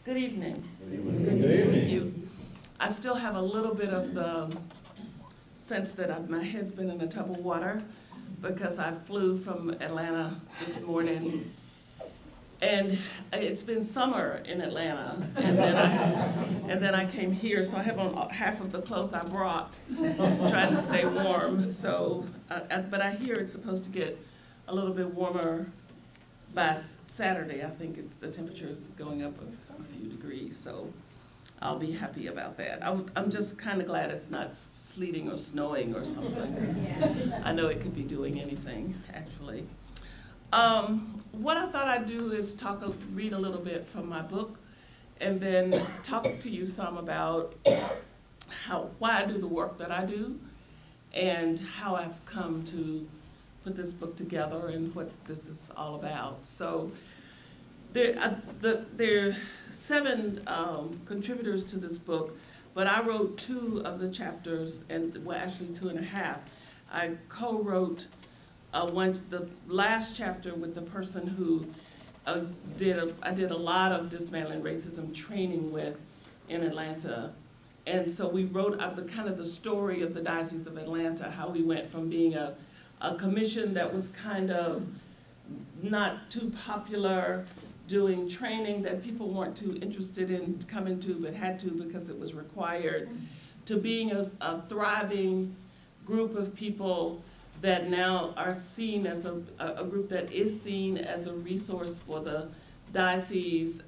Good evening. Good evening. With you. I still have a little bit of the sense that my head's been in a tub of water because I flew from Atlanta this morning, and it's been summer in Atlanta, and then I came here, so I have on half of the clothes I brought, trying to stay warm. So, but I hear it's supposed to get a little bit warmer by Saturday. I think the temperature is going up a few degrees, so I'll be happy about that. I'm just kind of glad it's not sleeting or snowing or something, because I know it could be doing anything, actually. What I thought I'd do is read a little bit from my book, and then talk to you some about why I do the work that I do, and how I've come to put this book together and what this is all about. So there are 7 contributors to this book, but I wrote 2 of the chapters, and well, actually 2.5. I co-wrote the last chapter with the person who I did a lot of dismantling racism training with in Atlanta. And so we wrote up the story of the Diocese of Atlanta, how we went from being a commission that was kind of not too popular, doing training that people weren't too interested in coming to but had to because it was required, to being a thriving group of people that now are seen as a group that is seen as a resource for the diocese,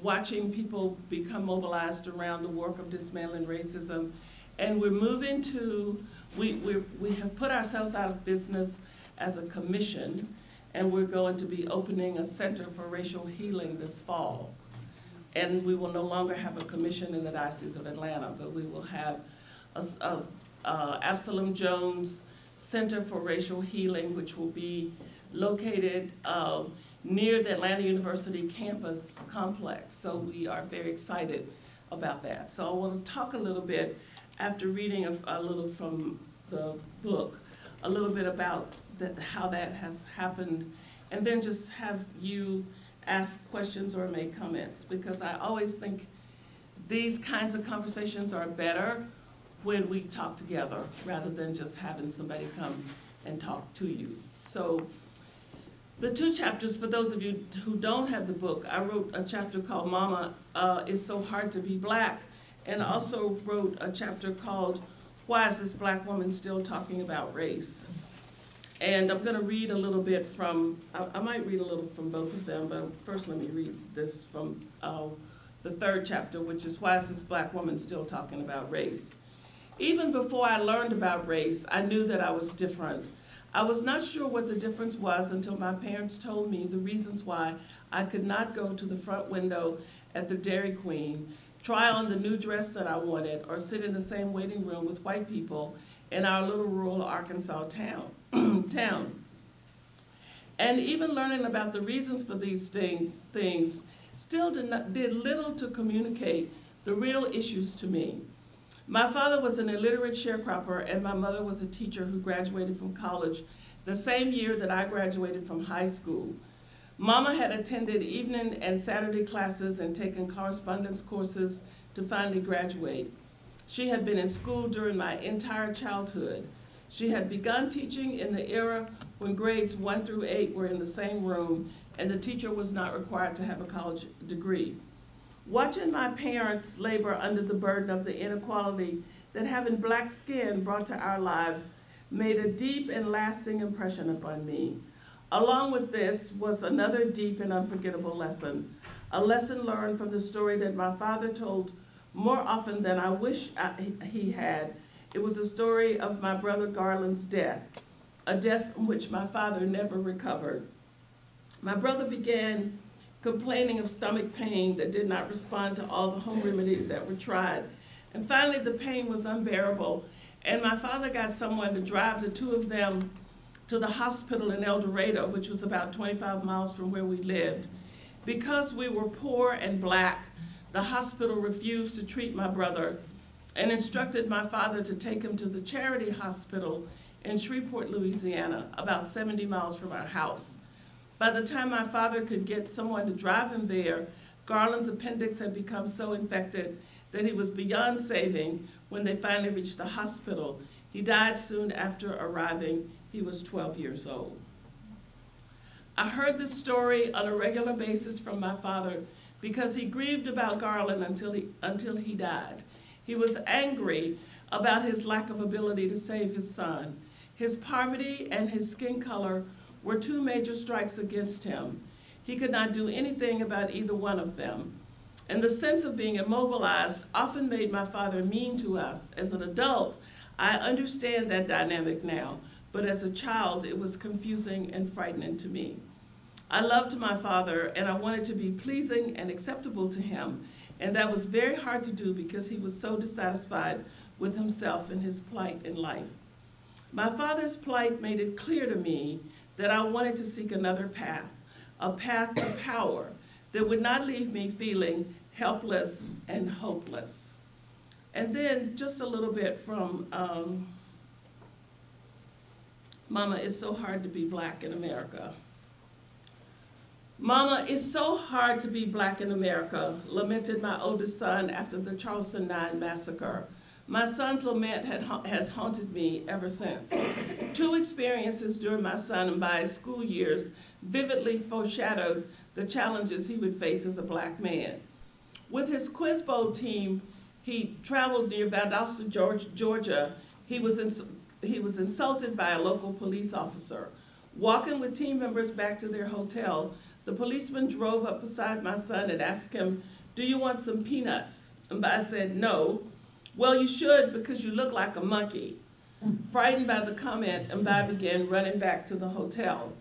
watching people become mobilized around the work of dismantling racism. And we're moving to, we have put ourselves out of business as a commission, and we're going to be opening a center for racial healing this fall. And we will no longer have a commission in the Diocese of Atlanta, but we will have Absalom Jones Center for Racial Healing, which will be located near the Atlanta University campus complex. So we are very excited about that. So I want to talk a little bit, after reading a little from the book, a little bit about how that has happened, and then just have you ask questions or make comments, because I always think these kinds of conversations are better when we talk together rather than just having somebody come and talk to you. So the 2 chapters, for those of you who don't have the book, I wrote a chapter called Mama, It's So Hard to Be Black, and also wrote a chapter called Why Is This Black Woman Still Talking About Race? And I'm going to read a little bit from, I might read a little from both of them, but first let me read this from the 3rd chapter, which is Why Is This Black Woman Still Talking About Race? Even before I learned about race, I knew that I was different. I was not sure what the difference was until my parents told me the reasons why I could not go to the front window at the Dairy Queen, try on the new dress that I wanted, or sit in the same waiting room with white people in our little rural Arkansas town. And even learning about the reasons for these things still did little to communicate the real issues to me. My father was an illiterate sharecropper, and my mother was a teacher who graduated from college the same year that I graduated from high school. Mama had attended evening and Saturday classes and taken correspondence courses to finally graduate. She had been in school during my entire childhood. She had begun teaching in the era when grades 1 through 8 were in the same room, and the teacher was not required to have a college degree. Watching my parents labor under the burden of the inequality that having black skin brought to our lives made a deep and lasting impression upon me. Along with this was another deep and unforgettable lesson, a lesson learned from the story that my father told more often than I wish he had. It was a story of my brother Garland's death, a death from which my father never recovered. My brother began complaining of stomach pain that did not respond to all the home remedies that were tried. And finally, the pain was unbearable, and my father got someone to drive the 2 of them to the hospital in El Dorado, which was about 25 miles from where we lived. Because we were poor and black, the hospital refused to treat my brother and instructed my father to take him to the charity hospital in Shreveport, Louisiana, about 70 miles from our house. By the time my father could get someone to drive him there, Garland's appendix had become so infected that he was beyond saving when they finally reached the hospital. He died soon after arriving. He was 12 years old. I heard this story on a regular basis from my father because he grieved about Garland until he died. He was angry about his lack of ability to save his son. His poverty and his skin color were two major strikes against him. He could not do anything about either one of them. And the sense of being immobilized often made my father mean to us. As an adult, I understand that dynamic now, but as a child, it was confusing and frightening to me. I loved my father, and I wanted to be pleasing and acceptable to him, and that was very hard to do because he was so dissatisfied with himself and his plight in life. My father's plight made it clear to me that I wanted to seek another path, a path to power that would not leave me feeling helpless and hopeless. And then just a little bit from Mama, It's So Hard to Be Black in America. Mama, it's so hard to be black in America, lamented my oldest son after the Charleston 9 massacre. My son's lament has haunted me ever since. Two experiences during my son and my school years vividly foreshadowed the challenges he would face as a black man. With his Quiz Bowl team, he traveled near Valdosta, Georgia. He was insulted by a local police officer. Walking with team members back to their hotel, the policeman drove up beside my son and asked him, "Do you want some peanuts?" And I said, "No." "Well, you should because you look like a monkey." Frightened by the comment, Mbai began running back to the hotel.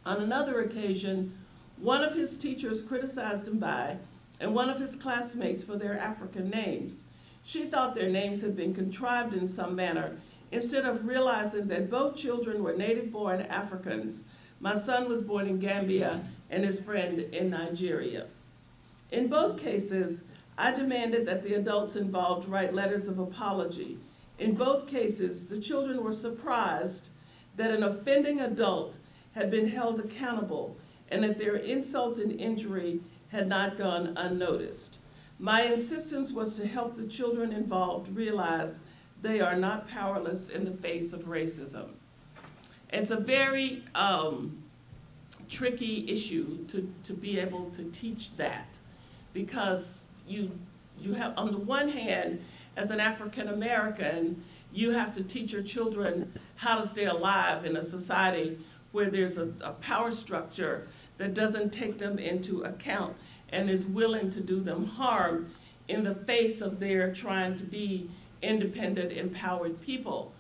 On another occasion, one of his teachers criticized Mbai and one of his classmates for their African names. She thought their names had been contrived in some manner, instead of realizing that both children were native-born Africans. My son was born in Gambia and his friend in Nigeria. In both cases, I demanded that the adults involved write letters of apology. In both cases, the children were surprised that an offending adult had been held accountable and that their insult and injury had not gone unnoticed. My insistence was to help the children involved realize they are not powerless in the face of racism. It's a very tricky issue to be able to teach that, because you have, on the one hand, as an African American, you have to teach your children how to stay alive in a society where there's a power structure that doesn't take them into account and is willing to do them harm in the face of their trying to be independent, empowered people.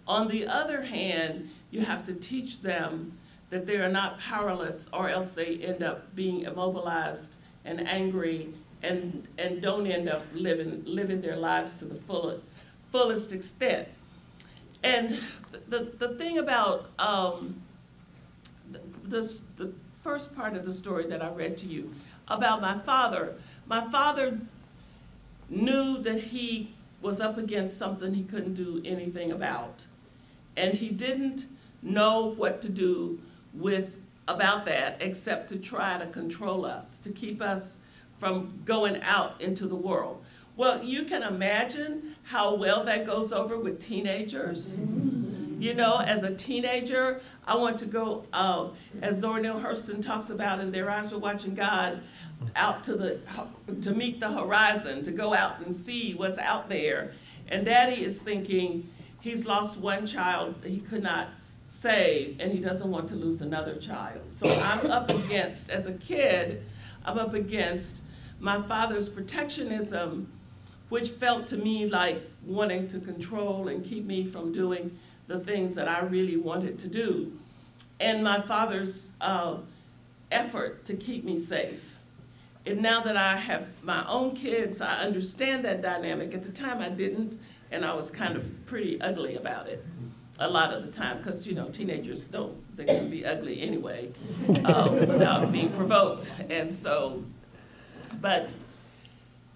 On the other hand, you have to teach them that they are not powerless, or else they end up being immobilized and angry and don't end up living their lives to the fullest extent. And the thing about the first part of the story that I read to you about my father knew that he was up against something he couldn't do anything about. And he didn't know what to do about that except to try to control us, to keep us from going out into the world. Well, you can imagine how well that goes over with teenagers. You know, as a teenager, I want to go, as Zora Neale Hurston talks about in Their Eyes Were Watching God, out to meet the horizon, to go out and see what's out there. And Daddy is thinking he's lost one child he could not save, and he doesn't want to lose another child. So I'm up against, as a kid, I'm up against my father's protectionism, which felt to me like wanting to control and keep me from doing the things that I really wanted to do, and my father's effort to keep me safe. And now that I have my own kids, I understand that dynamic. At the time I didn't, and I was kind of pretty ugly about it a lot of the time, because you know, teenagers they can be ugly anyway without being provoked. And so, but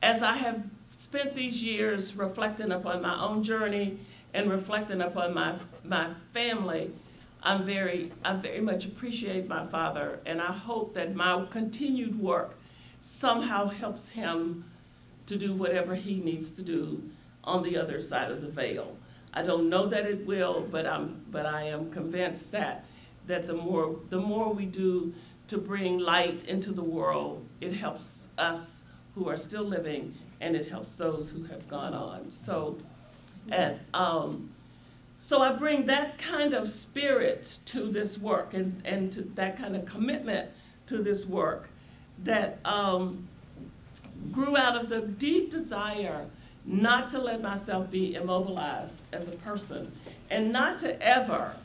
as I have spent these years reflecting upon my own journey and reflecting upon my family, I very much appreciate my father, and I hope that my continued work somehow helps him to do whatever he needs to do on the other side of the veil. I don't know that it will, but I am convinced that the more we do to bring light into the world, it helps us who are still living, and it helps those who have gone on. So, so I bring that kind of spirit to this work, and to that kind of commitment to this work that grew out of the deep desire not to let myself be immobilized as a person, and not to ever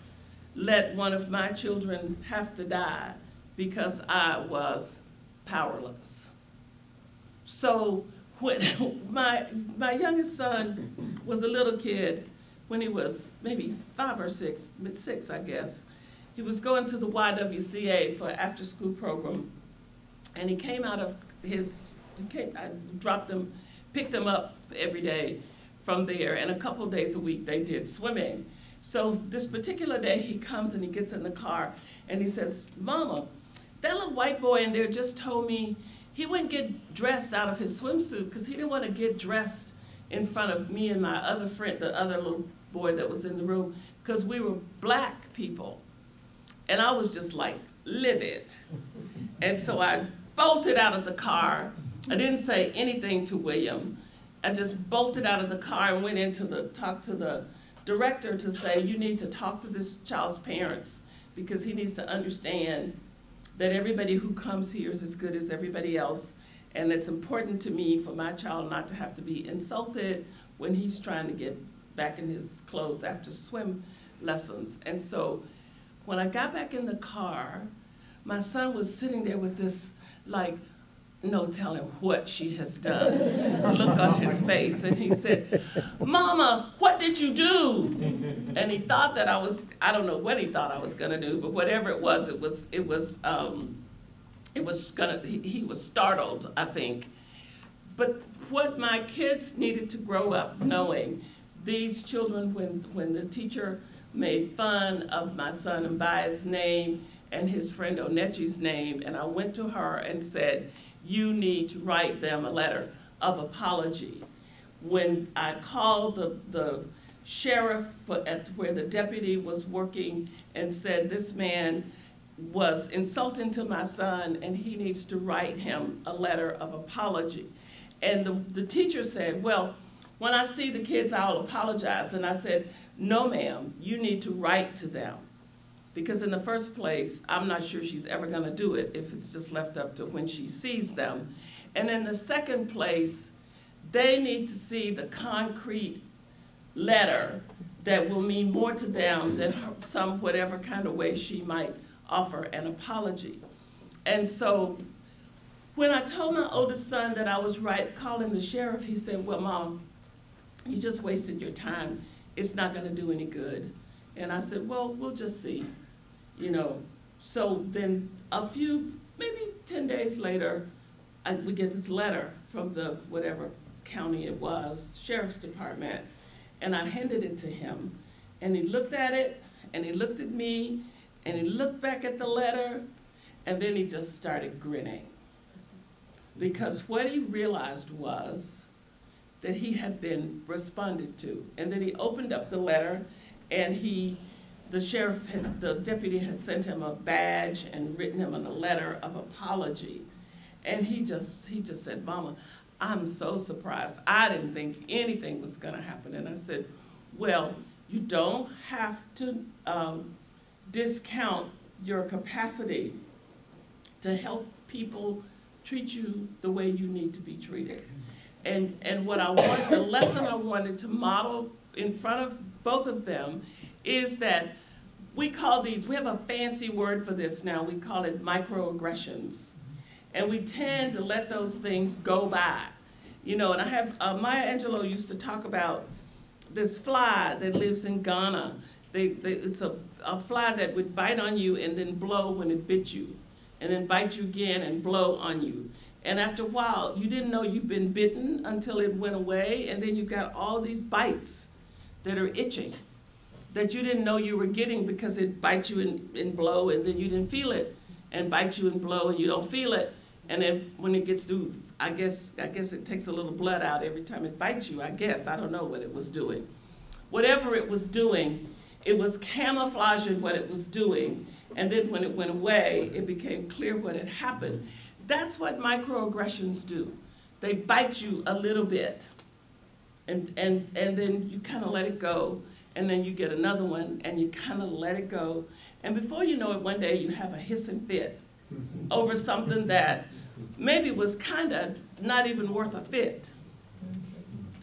let one of my children have to die because I was powerless. So when my youngest son was a little kid, when he was maybe 5 or 6, I guess, he was going to the YWCA for after-school program, and he came out of I dropped him, picked him up every day from there, and a couple days a week they did swimming. So this particular day he comes and he gets in the car and he says, "Mama, that little white boy in there just told me he wouldn't get dressed out of his swimsuit because he didn't want to get dressed in front of me and my other friend, the other little boy that was in the room, because we were black people." And I was just like livid. And so I bolted out of the car. I didn't say anything to William. I just bolted out of the car and went in to talk to the director to say, "You need to talk to this child's parents because he needs to understand that everybody who comes here is as good as everybody else, and it's important to me for my child not to have to be insulted when he's trying to get back in his clothes after swim lessons." And so when I got back in the car, my son was sitting there with this, like, no telling what she has done, look on his face, and he said, "Mama, what did you do?" And he thought that I don't know what he thought I was gonna do, but whatever it was he was startled, I think. But what my kids needed to grow up knowing, these children, when the teacher made fun of my son and by his name and his friend Onechi's name, and I went to her and said, "You need to write them a letter of apology." When I called the sheriff where the deputy was working and said, "This man was insulting to my son and he needs to write him a letter of apology." And the teacher said, "Well, when I see the kids, I'll apologize." And I said, "No, ma'am, you need to write to them. Because in the first place, I'm not sure she's ever gonna do it if it's just left up to when she sees them. And in the second place, they need to see the concrete letter that will mean more to them than whatever kind of way she might offer an apology." And so when I told my oldest son that I was calling the sheriff, he said, "Well, Mom, you just wasted your time. It's not gonna do any good." And I said, "Well, we'll just see." You know, so then maybe 10 days later, we get this letter from the whatever county it was, sheriff's department, and I handed it to him, and he looked at it, and he looked at me, and he looked back at the letter, and then he just started grinning. Because what he realized was that he had been responded to, and then he opened up the letter, and the deputy had sent him a badge and written him a letter of apology. And he just said, "Mama, I'm so surprised. I didn't think anything was gonna happen." And I said, "Well, you don't have to discount your capacity to help people treat you the way you need to be treated." And the lesson I wanted to model in front of both of them is that we have a fancy word for this now, we call it microaggressions. And we tend to let those things go by. You know, and I have, Maya Angelou used to talk about this fly that lives in Ghana. It's a fly that would bite on you and then blow when it bit you, and then bite you again and blow on you. And after a while, you didn't know you'd been bitten until it went away, and then you got all these bites that are itching that you didn't know you were getting because it bites you and blow, and then you didn't feel it, and bite you and blow, and you don't feel it, And then when it gets through, I guess it takes a little blood out every time it bites you, I guess. I don't know what it was doing. Whatever it was doing, it was camouflaging what it was doing. And then when it went away, it became clear what had happened. That's what microaggressions do. They bite you a little bit. And then you kind of let it go. And then you get another one, and you kind of let it go. And before you know it, one day you have a hissing fit over something that maybe was kind of not even worth a fit.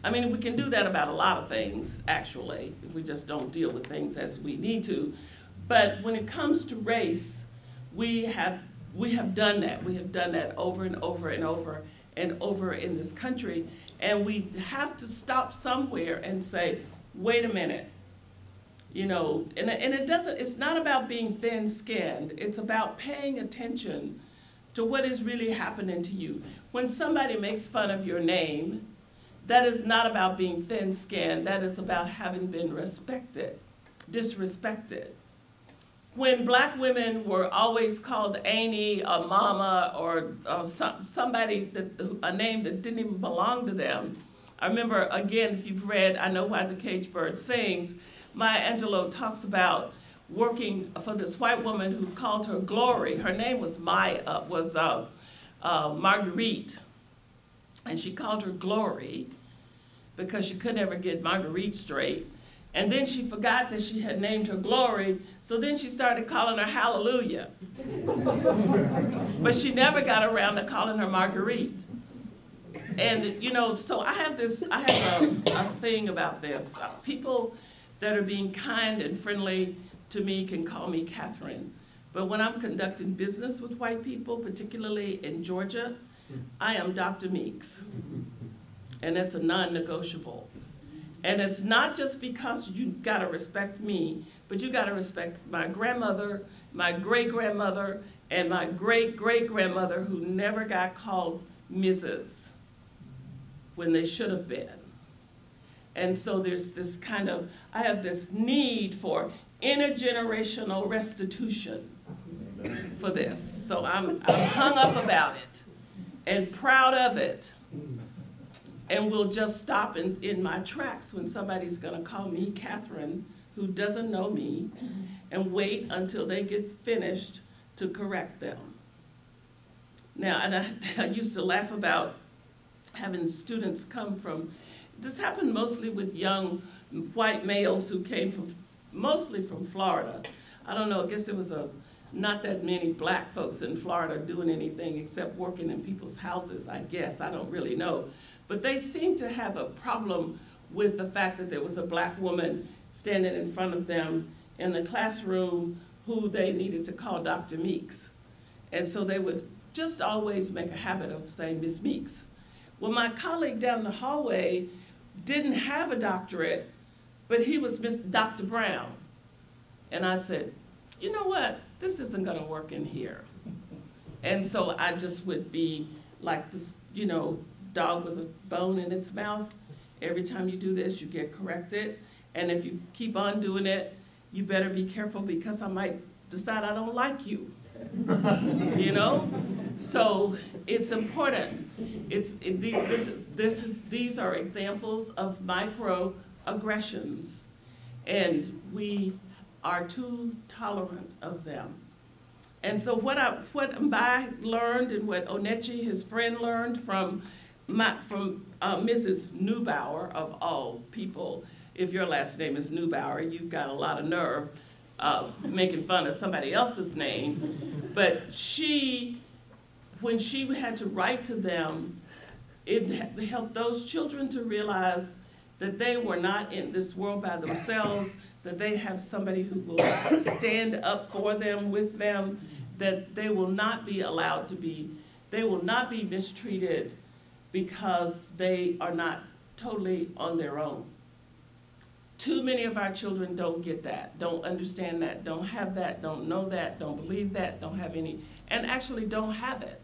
I mean, we can do that about a lot of things, actually, if we just don't deal with things as we need to. But when it comes to race, we have done that. We have done that over and over and over and over in this country. And we have to stop somewhere and say, wait a minute. You know, and it's not about being thin-skinned. It's about paying attention to what is really happening to you. When somebody makes fun of your name, that is not about being thin-skinned. That is about having been disrespected. When black women were always called Annie or Mama or somebody, a name that didn't even belong to them. I remember, again, if you've read I Know Why the Caged Bird Sings, Maya Angelou talks about working for this white woman who called her Glory. Her name was Marguerite, and she called her Glory because she could never get Marguerite straight. And then she forgot that she had named her Glory, so then she started calling her Hallelujah. But she never got around to calling her Marguerite. And, you know, so I have a thing about this. People that are being kind and friendly to me can call me Catherine. But when I'm conducting business with white people, particularly in Georgia, I am Dr. Meeks. And that's a non-negotiable. And it's not just because you gotta respect me, but you gotta respect my grandmother, my great-grandmother, and my great-great-grandmother who never got called Mrs. when they should have been. And so there's this kind of, I have this need for intergenerational restitution for this. So I'm hung up about it and proud of it. And will just stop in my tracks when somebody's gonna call me Catherine, who doesn't know me, and wait until they get finished to correct them. Now, and I used to laugh about having students come from, this happened mostly with young white males who came mostly from Florida. I don't know, I guess there was not that many black folks in Florida doing anything except working in people's houses, I guess, I don't really know. But they seemed to have a problem with the fact that there was a black woman standing in front of them in the classroom who they needed to call Dr. Meeks. And so they would just always make a habit of saying Miss Meeks. Well, my colleague down the hallway didn't have a doctorate, but he was Dr. Brown. And I said, you know what, this isn't gonna work in here. And so I just would be like this, you know, dog with a bone in its mouth. Every time you do this, you get corrected. And if you keep on doing it, you better be careful because I might decide I don't like you. You know? So it's important. These are examples of microaggressions, and we are too tolerant of them. And so what Mbai learned and what Onechi, his friend, learned from Mrs. Neubauer, of all people, if your last name is Neubauer, you've got a lot of nerve making fun of somebody else's name. But when she had to write to them, it helped those children to realize that they were not in this world by themselves, that they have somebody who will stand up for them, with them, that they will not be allowed to be, they will not be mistreated because they are not totally on their own. Too many of our children don't get that, don't understand that, don't have that, don't know that, don't believe that, don't have any, and actually don't have it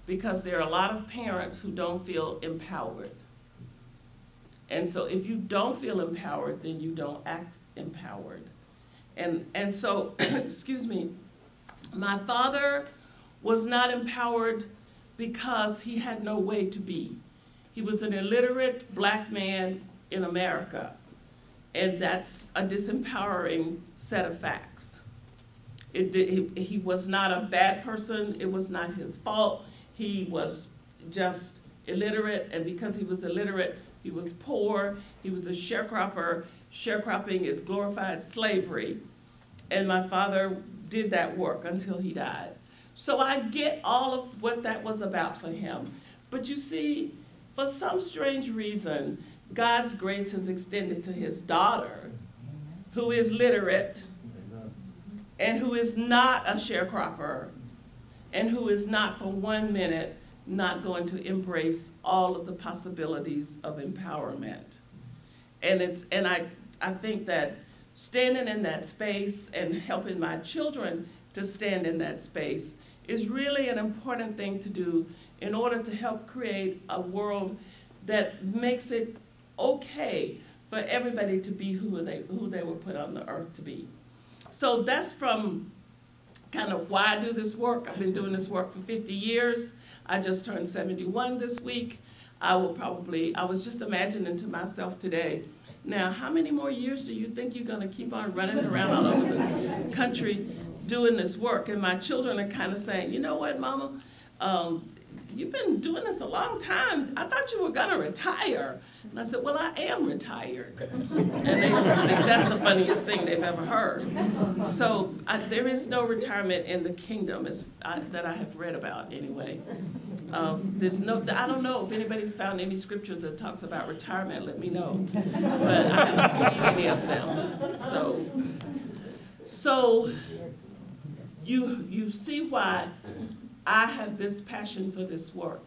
because there are a lot of parents who don't feel empowered. And so if you don't feel empowered, then you don't act empowered. And so, excuse me, my father was not empowered because he had no way to be. He was an illiterate black man in America, and that's a disempowering set of facts. He was not a bad person. It was not his fault. He was just illiterate, and because he was illiterate, he was poor. He was a sharecropper. Sharecropping is glorified slavery, and my father did that work until he died. So I get all of what that was about for him. But you see, for some strange reason, God's grace has extended to his daughter, who is literate, and who is not a sharecropper, and who is not for 1 minute not going to embrace all of the possibilities of empowerment. And I think that standing in that space and helping my children to stand in that space is really an important thing to do in order to help create a world that makes it okay for everybody to be who they were put on the earth to be. So that's from kind of why I do this work. I've been doing this work for 50 years. I just turned 71 this week. I was just imagining to myself today, now how many more years do you think you're gonna keep on running around all over the country doing this work? And my children are kind of saying, you know what, Mama, you've been doing this a long time. I thought you were gonna retire. And I said, well, I am retired. And they just think that's the funniest thing they've ever heard. So there is no retirement in the kingdom that I have read about anyway. I don't know if anybody's found any scripture that talks about retirement, let me know. But I haven't seen any of them. So you see why I have this passion for this work.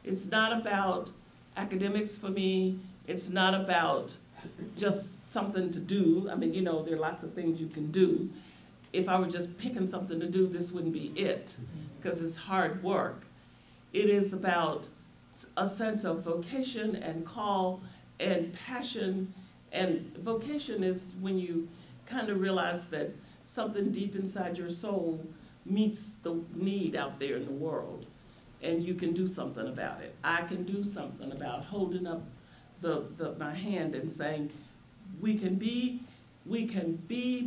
It's not about academics for me. It's not about just something to do. I mean, you know, there are lots of things you can do. If I were just picking something to do, this wouldn't be it, because it's hard work. It is about a sense of vocation and call and passion. And vocation is when you kind of realize that something deep inside your soul meets the need out there in the world, and you can do something about it. I can do something about holding up my hand and saying, we can be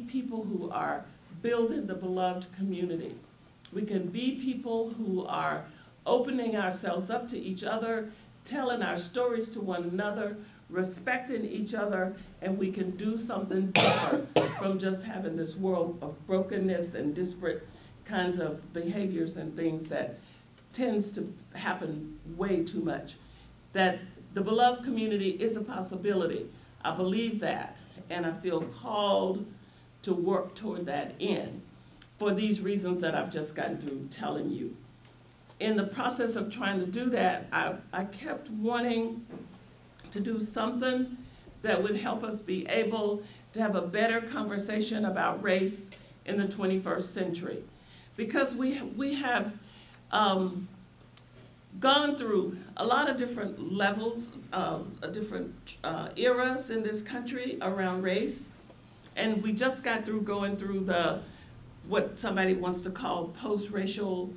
people who are building the beloved community. We can be people who are opening ourselves up to each other, telling our stories to one another, respecting each other, and we can do something different from just having this world of brokenness and disparate kinds of behaviors and things that tends to happen way too much. That the beloved community is a possibility. I believe that, and I feel called to work toward that end for these reasons that I've just gotten through telling you. In the process of trying to do that, I kept wanting to do something that would help us be able to have a better conversation about race in the 21st century. Because we have gone through a lot of different levels, different eras in this country around race, and we just got through going through what somebody wants to call post-racial,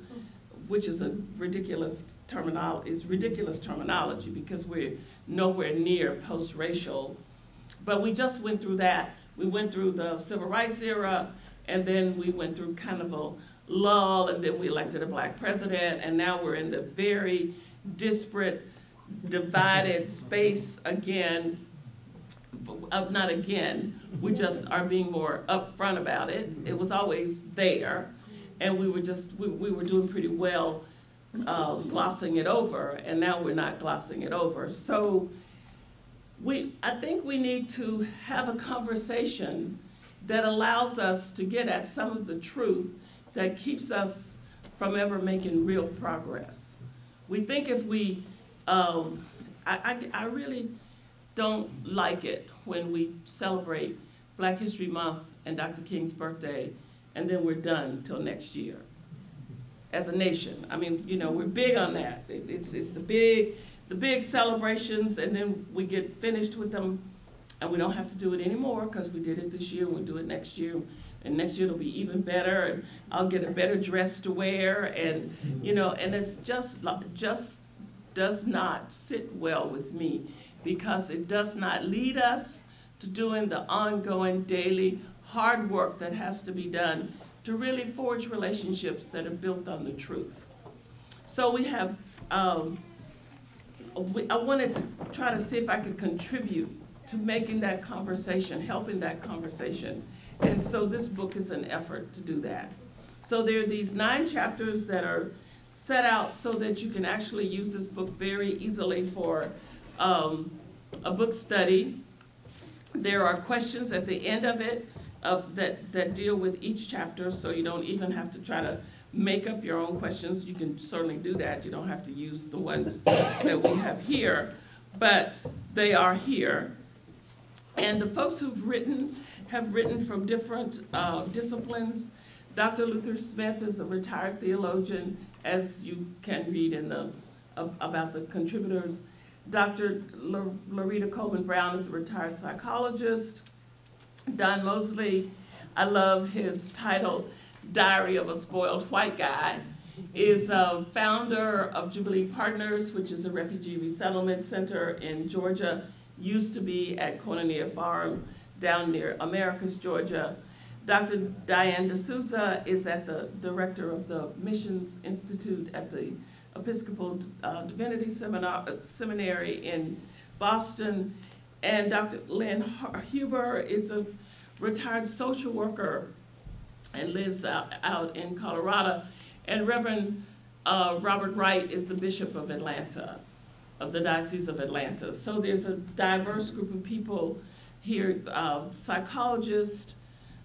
which is a ridiculous terminology because we're nowhere near post-racial. But we just went through that. We went through the civil rights era, and then we went through kind of a lull, and then we elected a black president, and now we're in the very disparate, divided space again. Not again, we just are being more upfront about it. It was always there, and we were doing pretty well glossing it over, and now we're not glossing it over. So I think we need to have a conversation that allows us to get at some of the truth that keeps us from ever making real progress. We think if we, I really don't like it when we celebrate Black History Month and Dr. King's birthday, and then we're done till next year as a nation. I mean, you know, we're big on that. It's the big celebrations, and then we get finished with them, and we don't have to do it anymore because we did it this year, and we'll do it next year. and next year it'll be even better, and I'll get a better dress to wear, and you know, and it's just does not sit well with me, because it does not lead us to doing the ongoing daily hard work that has to be done to really forge relationships that are built on the truth. So we have, I wanted to try to see if I could contribute to making that conversation, helping that conversation. And so this book is an effort to do that. So there are these 9 chapters that are set out so that you can actually use this book very easily for a book study. There are questions at the end of it that deal with each chapter, so you don't even have to try to make up your own questions. You can certainly do that. You don't have to use the ones that we have here, but they are here. And the folks who've written have written from different disciplines. Dr. Luther Smith is a retired theologian, as you can read in the about the contributors. Dr. Loretta Coleman Brown is a retired psychologist. Don Mosley, I love his title, Diary of a Spoiled White Guy, is a founder of Jubilee Partners, which is a refugee resettlement center in Georgia, used to be at Koinonia Farm down near Americus, Georgia. Dr. Diane D'Souza is at the director of the Missions Institute at the Episcopal Divinity Seminary in Boston. And Dr. Lynn Huber is a retired social worker and lives out in Colorado. And Reverend Robert Wright is the Bishop of Atlanta, of the Diocese of Atlanta. So there's a diverse group of people here, psychologists,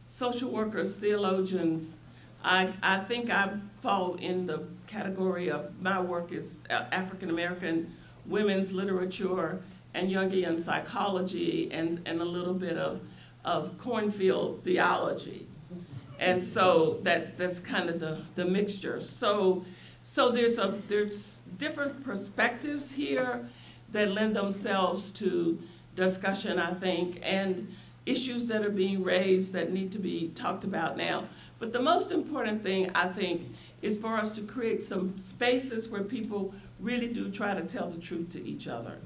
social workers, theologians. I think I fall in the category of my work is African American women's literature and Jungian psychology and a little bit of cornfield theology. And so that's kind of the mixture. So there's different perspectives here that lend themselves to discussion, I think, and issues that are being raised that need to be talked about now. But the most important thing, I think, is for us to create some spaces where people really do try to tell the truth to each other.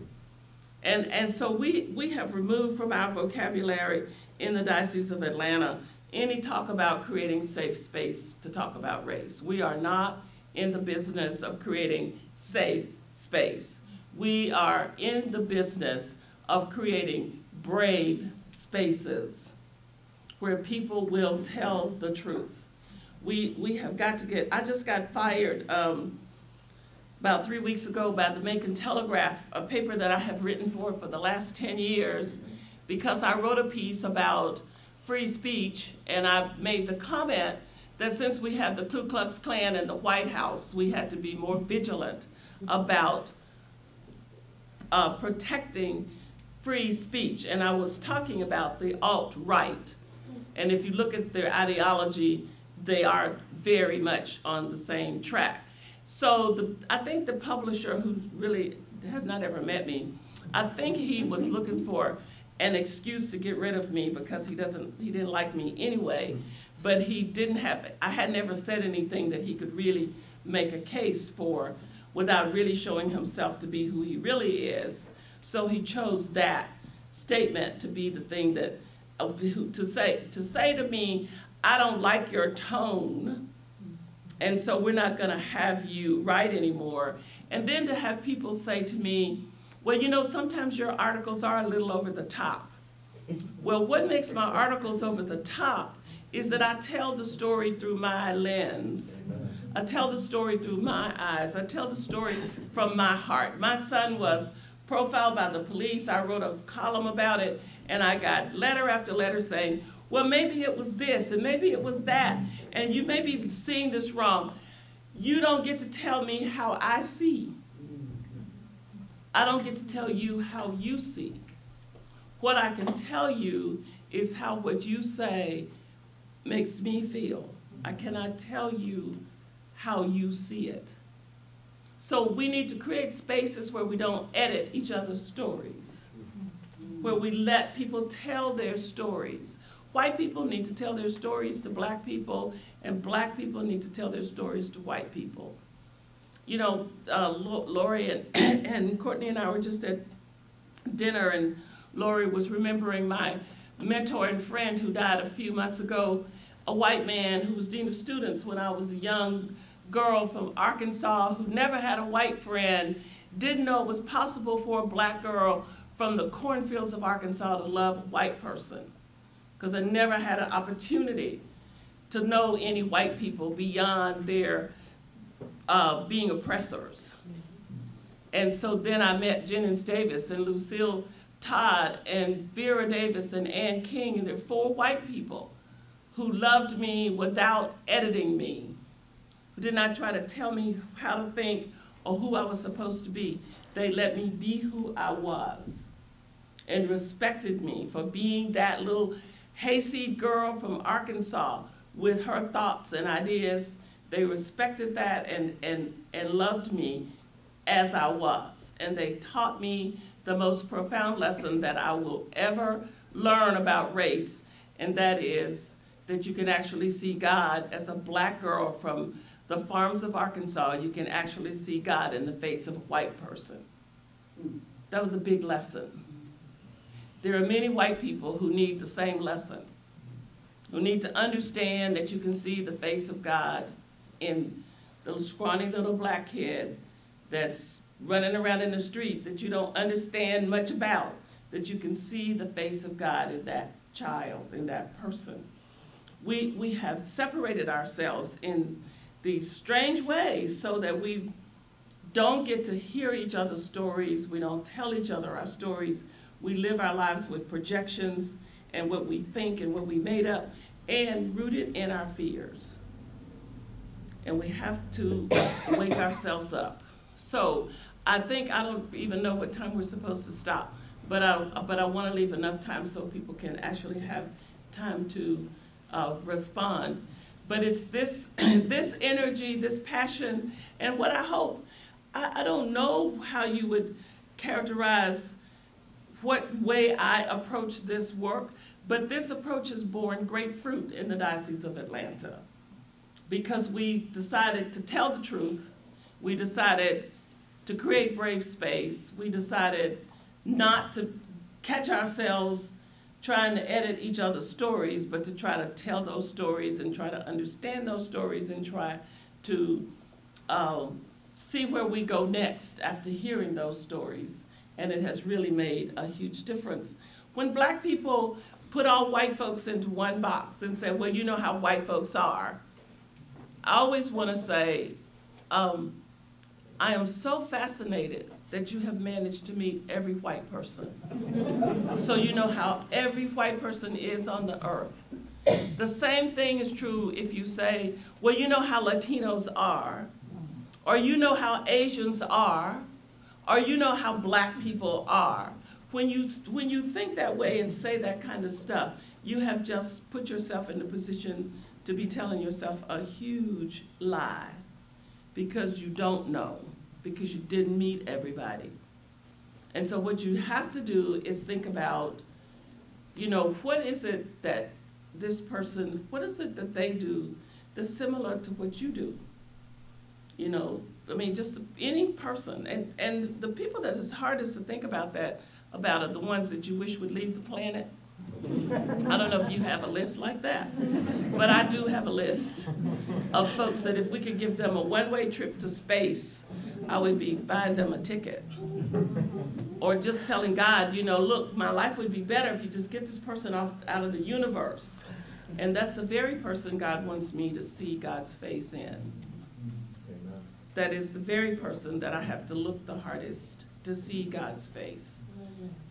And so we have removed from our vocabulary in the Diocese of Atlanta any talk about creating safe space to talk about race. We are not in the business of creating safe space. We are in the business of creating brave spaces where people will tell the truth. We have got to get, I just got fired about 3 weeks ago by the Macon Telegraph, a paper that I have written for the last 10 years, because I wrote a piece about free speech, and I made the comment that since we have the Ku Klux Klan in the White House, we had to be more vigilant about protecting free speech. And I was talking about the alt-right. And if you look at their ideology, they are very much on the same track. So I think the publisher, who really has not ever met me, I think he was looking for an excuse to get rid of me because he didn't like me anyway, but he didn't have, I had never said anything that he could really make a case for without really showing himself to be who he really is. So he chose that statement to be the thing that, to say to me, I don't like your tone, and so we're not gonna have you write anymore. And then to have people say to me, well, you know, sometimes your articles are a little over the top. Well, what makes my articles over the top is that I tell the story through my lens. I tell the story through my eyes. I tell the story from my heart. My son was profiled by the police. I wrote a column about it, and I got letter after letter saying, well, maybe it was this, and maybe it was that, and you may be seeing this wrong. You don't get to tell me how I see. I don't get to tell you how you see. What I can tell you is how what you say makes me feel. I cannot tell you how you see it. So we need to create spaces where we don't edit each other's stories, where we let people tell their stories, White people need to tell their stories to black people, and black people need to tell their stories to white people. You know, Lori and Courtney and I were just at dinner, and Lori was remembering my mentor and friend who died a few months ago, a white man who was dean of students when I was a young girl from Arkansas who never had a white friend, didn't know it was possible for a black girl from the cornfields of Arkansas to love a white person, because I never had an opportunity to know any white people beyond their being oppressors. And so then I met Jennings Davis and Lucille Todd and Vera Davis and Ann King, and they're 4 white people who loved me without editing me, who did not try to tell me how to think or who I was supposed to be. They let me be who I was and respected me for being that little hayseed girl from Arkansas with her thoughts and ideas. They respected that and loved me as I was. And they taught me the most profound lesson that I will ever learn about race, and that is that you can actually see God as a black girl from the farms of Arkansas. You can actually see God in the face of a white person. That was a big lesson. There are many white people who need the same lesson, who need to understand that you can see the face of God in the scrawny little black kid that's running around in the street that you don't understand much about, that you can see the face of God in that child, in that person. We have separated ourselves in these strange ways so that we don't get to hear each other's stories, we don't tell each other our stories, we live our lives with projections and what we think and what we made up, and rooted in our fears. And we have to wake ourselves up. So I think, I don't even know what time we're supposed to stop, but I want to leave enough time so people can actually have time to respond. But it's this, this energy, this passion, and what I hope, I don't know how you would characterize what way I approach this work, but this approach has borne great fruit in the Diocese of Atlanta, because we decided to tell the truth, we decided to create brave space, we decided not to catch ourselves trying to edit each other's stories, but to try to tell those stories and try to understand those stories and try to see where we go next after hearing those stories. And it has really made a huge difference. When black people put all white folks into one box and say, well, you know how white folks are, I always want to say, I am so fascinated that you have managed to meet every white person. So you know how every white person is on the earth. The same thing is true if you say, well, you know how Latinos are, or you know how Asians are, or you know how black people are. When you think that way and say that kind of stuff, you have just put yourself in a position to be telling yourself a huge lie, because you don't know, because you didn't meet everybody. And so what you have to do is think about, you know, what is it that this person, what is it that they do that's similar to what you do? You know, I mean, just any person. And the people that is hardest to think about that about are the ones that you wish would leave the planet. I don't know if you have a list like that, but I do have a list of folks that if we could give them a one-way trip to space, I would be buying them a ticket. Or just telling God, you know, look, my life would be better if you just get this person out of the universe. And that's the very person God wants me to see God's face in. Amen. That is the very person that I have to look the hardest to see God's face.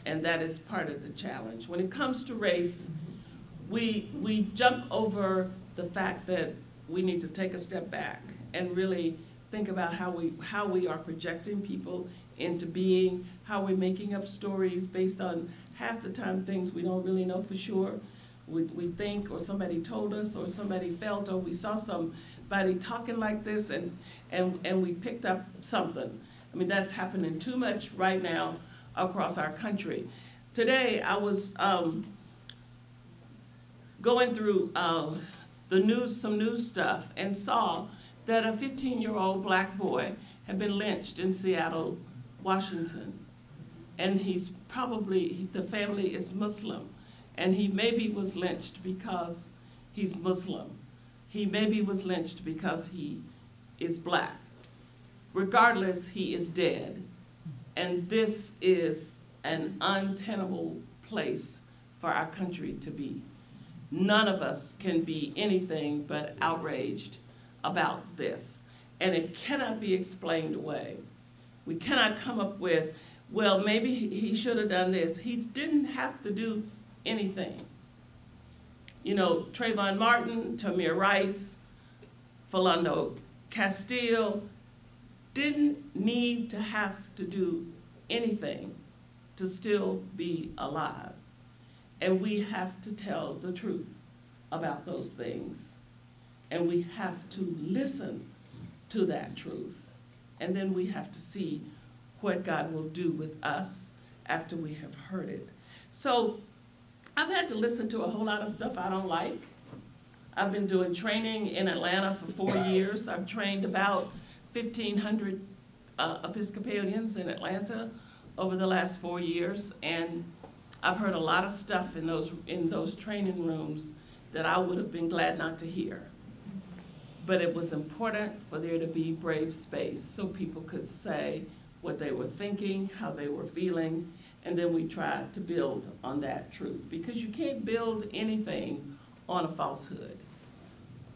And that is part of the challenge. When it comes to race, we jump over the fact that we need to take a step back and really think about how we are projecting people into being, how we're making up stories based on half the time things we don't really know for sure. We think, or somebody told us, or somebody felt, or we saw somebody talking like this, and we picked up something. I mean, that's happening too much right now across our country. Today, I was going through the news, some news stuff, and saw that a 15-year-old black boy had been lynched in Seattle, Washington. And he's probably, the family is Muslim, and he maybe was lynched because he's Muslim. He maybe was lynched because he is black. Regardless, he is dead. And this is an untenable place for our country to be. None of us can be anything but outraged about this. And it cannot be explained away. We cannot come up with, well, maybe he should have done this. He didn't have to do anything. You know, Trayvon Martin, Tamir Rice, Philando Castile didn't need to have to do anything to still be alive. And we have to tell the truth about those things. And we have to listen to that truth. And then we have to see what God will do with us after we have heard it. So I've had to listen to a whole lot of stuff I don't like. I've been doing training in Atlanta for 4 years. I've trained about 1,500 Episcopalians in Atlanta over the last 4 years, and I've heard a lot of stuff in those training rooms that I would have been glad not to hear. But it was important for there to be brave space so people could say what they were thinking, how they were feeling, and then we tried to build on that truth. Because you can't build anything on a falsehood.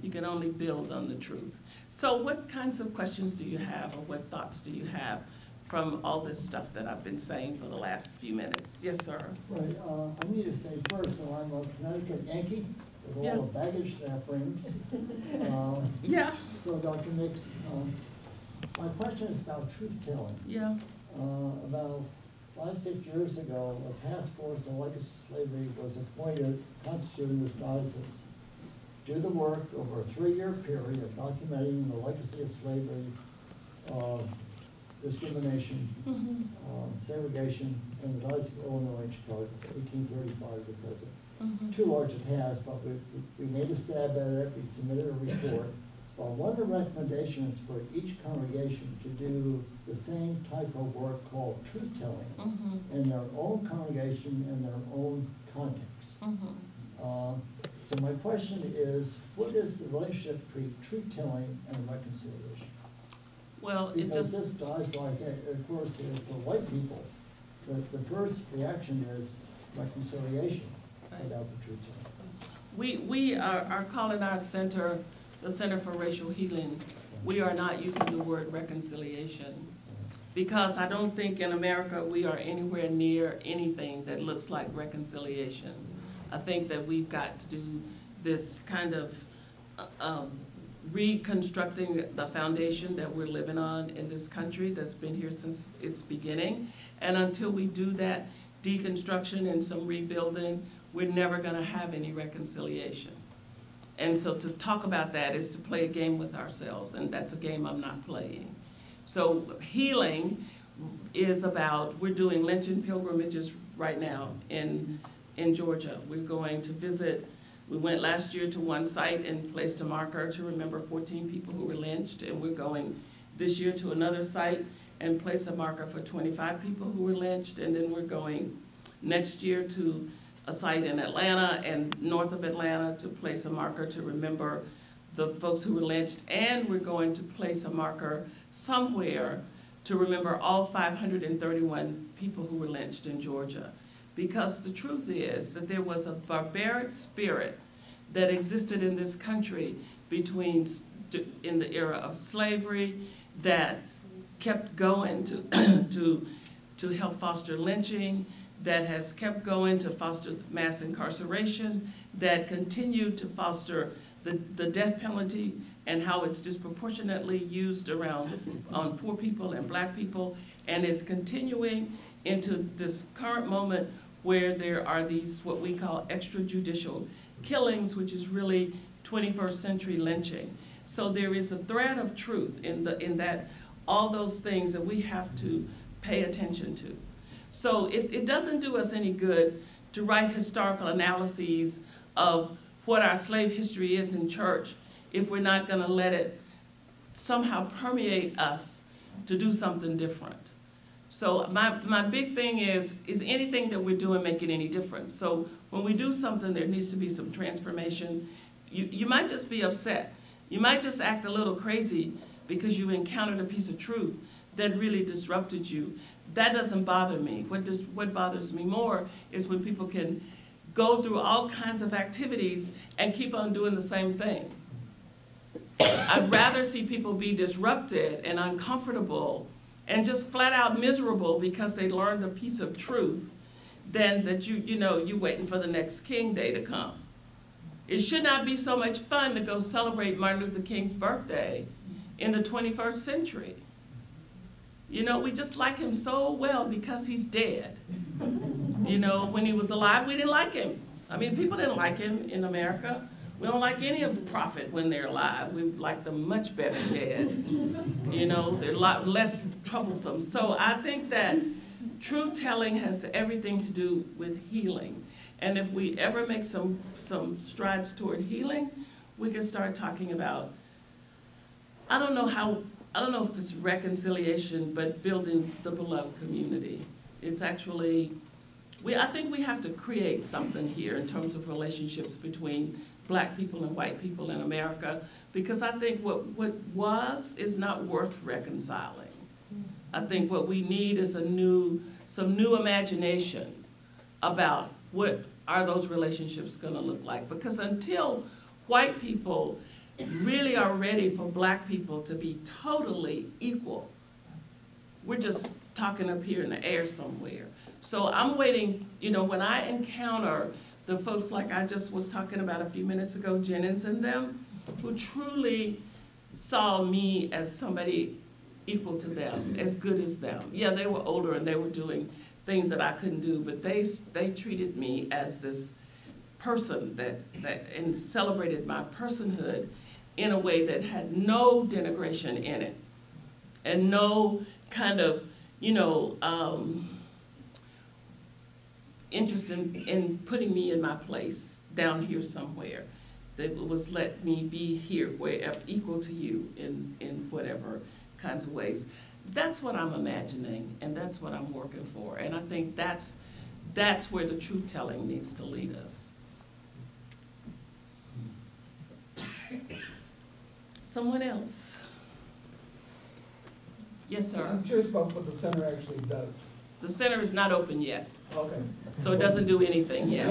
You can only build on the truth. So what kinds of questions do you have, or what thoughts do you have from all this stuff that I've been saying for the last few minutes? Yes, sir. Right. I need to say first that I'm a Connecticut Yankee with all the baggage that brings. Yeah. So, Dr. Meeks, my question is about truth-telling. Yeah. About 5-6 years ago, a task force on legacy slavery was appointed, constituted in this diocese. Do the work over a 3-year period of documenting the legacy of slavery, discrimination, segregation in the Diocese of Illinois and Chicago, 1835 to present. Too large a task, but we made a stab at it. We submitted a report. One of the recommendations for each congregation to do the same type of work called truth-telling in their own congregation and their own context. So my question is, what is the relationship between truth-telling and reconciliation? Well, because this dies like, of course, for white people, the first reaction is reconciliation without the truth-telling. We are calling our center the Center for Racial Healing. We are not using the word reconciliation because I don't think in America we are anywhere near anything that looks like reconciliation. I think that we've got to do this kind of reconstructing the foundation that we're living on in this country that's been here since its beginning. And until we do that deconstruction and some rebuilding, we're never gonna have any reconciliation. And so to talk about that is to play a game with ourselves, and that's a game I'm not playing. So healing is about, we're doing lynching pilgrimages right now in Georgia. We're going to visit, we went last year to one site and placed a marker to remember 14 people who were lynched, and we're going this year to another site and place a marker for 25 people who were lynched, and then we're going next year to a site in Atlanta and north of Atlanta to place a marker to remember the folks who were lynched, and we're going to place a marker somewhere to remember all 531 people who were lynched in Georgia. Because the truth is that there was a barbaric spirit that existed in this country in the era of slavery that kept going to help foster lynching, that has kept going to foster mass incarceration, that continued to foster the death penalty and how it's disproportionately used on poor people and black people, and is continuing into this current moment where there are these what we call extrajudicial killings, which is really 21st century lynching. So there is a thread of truth in that all those things that we have to pay attention to. So it doesn't do us any good to write historical analyses of what our slave history is in church if we're not going to let it somehow permeate us to do something different. So my big thing is anything that we're doing making any difference? So when we do something, there needs to be some transformation. You might just be upset. You might just act a little crazy because you encountered a piece of truth that really disrupted you. That doesn't bother me. What bothers me more is when people can go through all kinds of activities and keep on doing the same thing. I'd rather see people be disrupted and uncomfortable and just flat out miserable because they learned a piece of truth than that you're waiting for the next King Day to come. It should not be so much fun to go celebrate Martin Luther King's birthday in the 21st century. We just like him so well because he's dead. When he was alive, we didn't like him. I mean, people didn't like him in America. We don't like any of the prophet when they're alive. We like them much better dead. They're a lot less troublesome. So I think that truth telling has everything to do with healing. And if we ever make some strides toward healing, we can start talking about, I don't know if it's reconciliation, but building the beloved community. It's actually, I think we have to create something here in terms of relationships between Black people and white people in America, because I think what was is not worth reconciling. I think what we need is some new imagination about what are those relationships going to look like. Because until white people really are ready for Black people to be totally equal, we're just talking up here in the air somewhere. So I'm waiting, when I encounter the folks like I just was talking about a few minutes ago, Jennings and them, who truly saw me as somebody equal to them, as good as them. Yeah, they were older and they were doing things that I couldn't do, but they treated me as this person and celebrated my personhood in a way that had no denigration in it and no kind of, interest in putting me in my place down here somewhere. That was let me be here, wherever, equal to you in whatever kinds of ways. That's what I'm imagining, and that's what I'm working for. And I think that's where the truth telling needs to lead us. Someone else? Yes, sir. I'm curious about what the center actually does. The center is not open yet. Okay. So it doesn't do anything yet.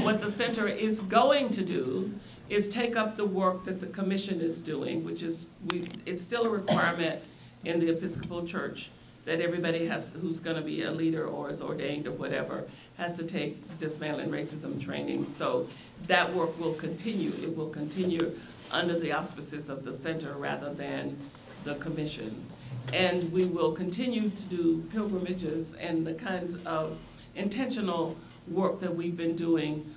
What the center is going to do is take up the work that the commission is doing, which is, it's still a requirement in the Episcopal Church that everybody who's going to be a leader or is ordained or whatever has to take dismantling racism training. So that work will continue. It will continue under the auspices of the center rather than the commission. And we will continue to do pilgrimages and the kinds of intentional work that we've been doing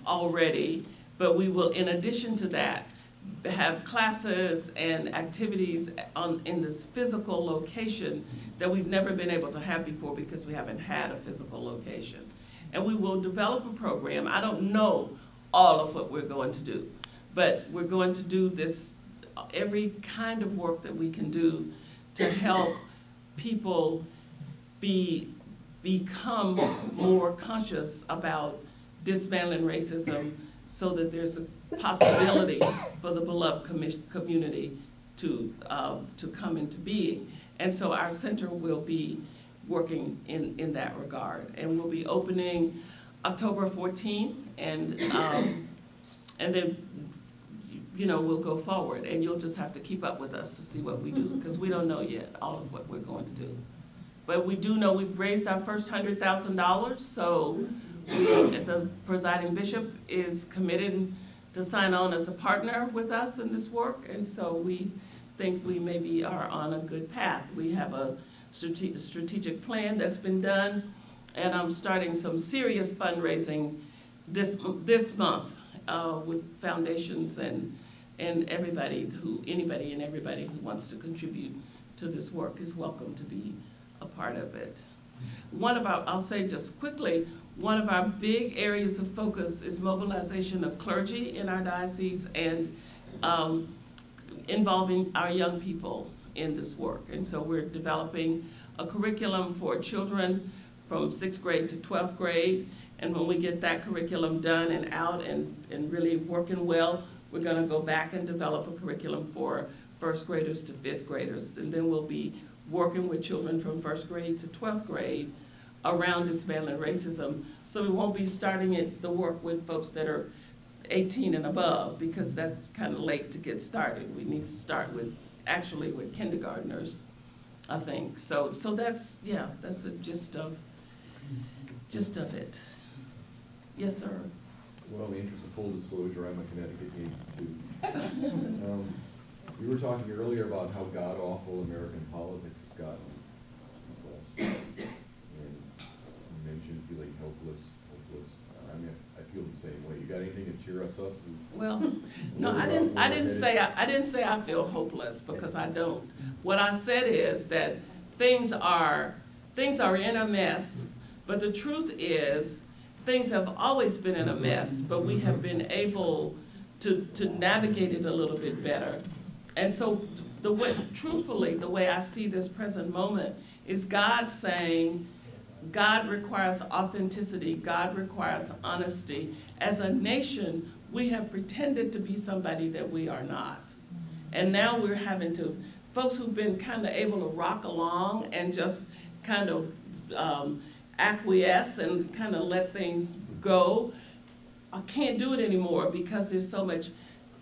already. But we will, in addition to that, have classes and activities in this physical location that we've never been able to have before because we haven't had a physical location. And we will develop a program. I don't know all of what we're going to do, but we're going to do this, every kind of work that we can do to help people become more conscious about dismantling racism so that there's a possibility for the beloved community to come into being. And so our center will be working in that regard. And we'll be opening October 14th, and then we'll go forward, and you'll just have to keep up with us to see what we do, because we don't know yet all of what we're going to do. But we do know we've raised our first $100,000, so the presiding bishop is committed to sign on as a partner with us in this work, and so we think we maybe are on a good path. We have a strategic plan that's been done, and I'm starting some serious fundraising this month with foundations and anybody and everybody who wants to contribute to this work is welcome to be a part of it. I'll say just quickly, one of our big areas of focus is mobilization of clergy in our diocese and involving our young people in this work. And so we're developing a curriculum for children from 6th grade to 12th grade. And when we get that curriculum done and out and really working well, we're going to go back and develop a curriculum for 1st graders to 5th graders. And then we'll be working with children from 1st grade to 12th grade around dismantling racism. So we won't be starting the work with folks that are 18 and above, because that's kind of late to get started. We need to start with, actually with kindergartners, I think. So that's, yeah, that's the gist of it. Yes, sir. Well, in the interest of full disclosure, I'm a Connecticut native too. We were talking earlier about how god-awful American politics has gotten since last year. And you mentioned feeling helpless. I mean, I feel the same way. You got anything to cheer us up? Well, no, I didn't say I feel hopeless, because I don't. What I said is that things are in a mess, but the truth is things have always been in a mess, but we have been able to navigate it a little bit better. And so truthfully, the way I see this present moment is God saying, God requires authenticity, God requires honesty. As a nation, we have pretended to be somebody that we are not. And now we're having to, folks who've been kind of able to rock along and just kind of acquiesce and kind of let things go, I can't do it anymore, because there's so much,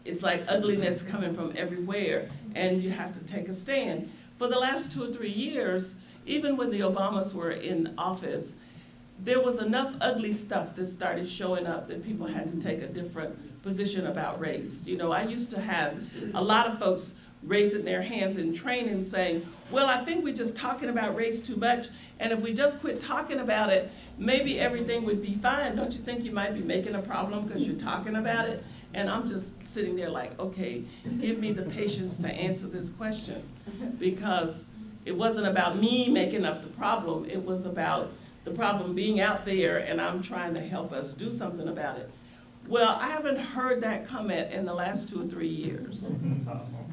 it's like ugliness coming from everywhere, and you have to take a stand. For the last 2 or 3 years, even when the Obamas were in office, there was enough ugly stuff that started showing up that people had to take a different position about race. You know, I used to have a lot of folks raising their hands in training saying, well, I think we're just talking about race too much, and if we just quit talking about it, maybe everything would be fine. Don't you think you might be making a problem because you're talking about it? And I'm just sitting there like, okay, give me the patience to answer this question, because it wasn't about me making up the problem. It was about the problem being out there, and I'm trying to help us do something about it. Well, I haven't heard that comment in the last 2 or 3 years,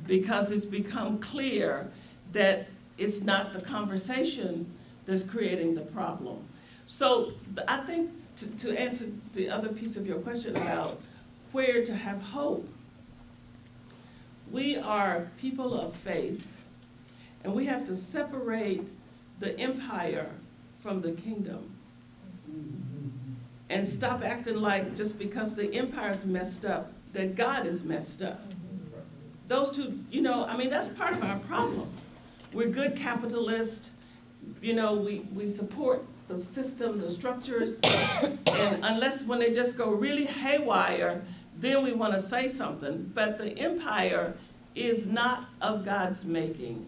because it's become clear that it's not the conversation that's creating the problem. So I think to answer the other piece of your question about where to have hope, we are people of faith, and we have to separate the empire from the kingdom and stop acting like just because the empire's messed up, that God is messed up. Those two, you know, I mean, that's part of our problem. We're good capitalists, you know, we support the system, the structures, and unless when they just go really haywire, then we want to say something. But the empire is not of God's making.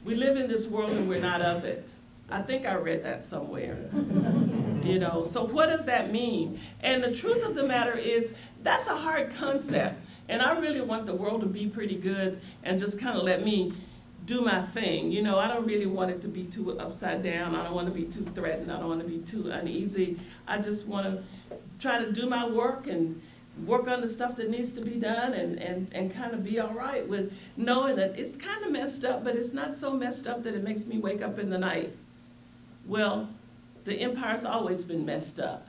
We live in this world and we're not of it. I think I read that somewhere. You know, so what does that mean? And the truth of the matter is, that's a hard concept. And I really want the world to be pretty good and just kind of let me do my thing. You know, I don't really want it to be too upside down. I don't want to be too threatened. I don't want to be too uneasy. I just want to try to do my work and work on the stuff that needs to be done and kind of be all right with knowing that it's kind of messed up, but it's not so messed up that it makes me wake up in the night. Well, the empire's always been messed up.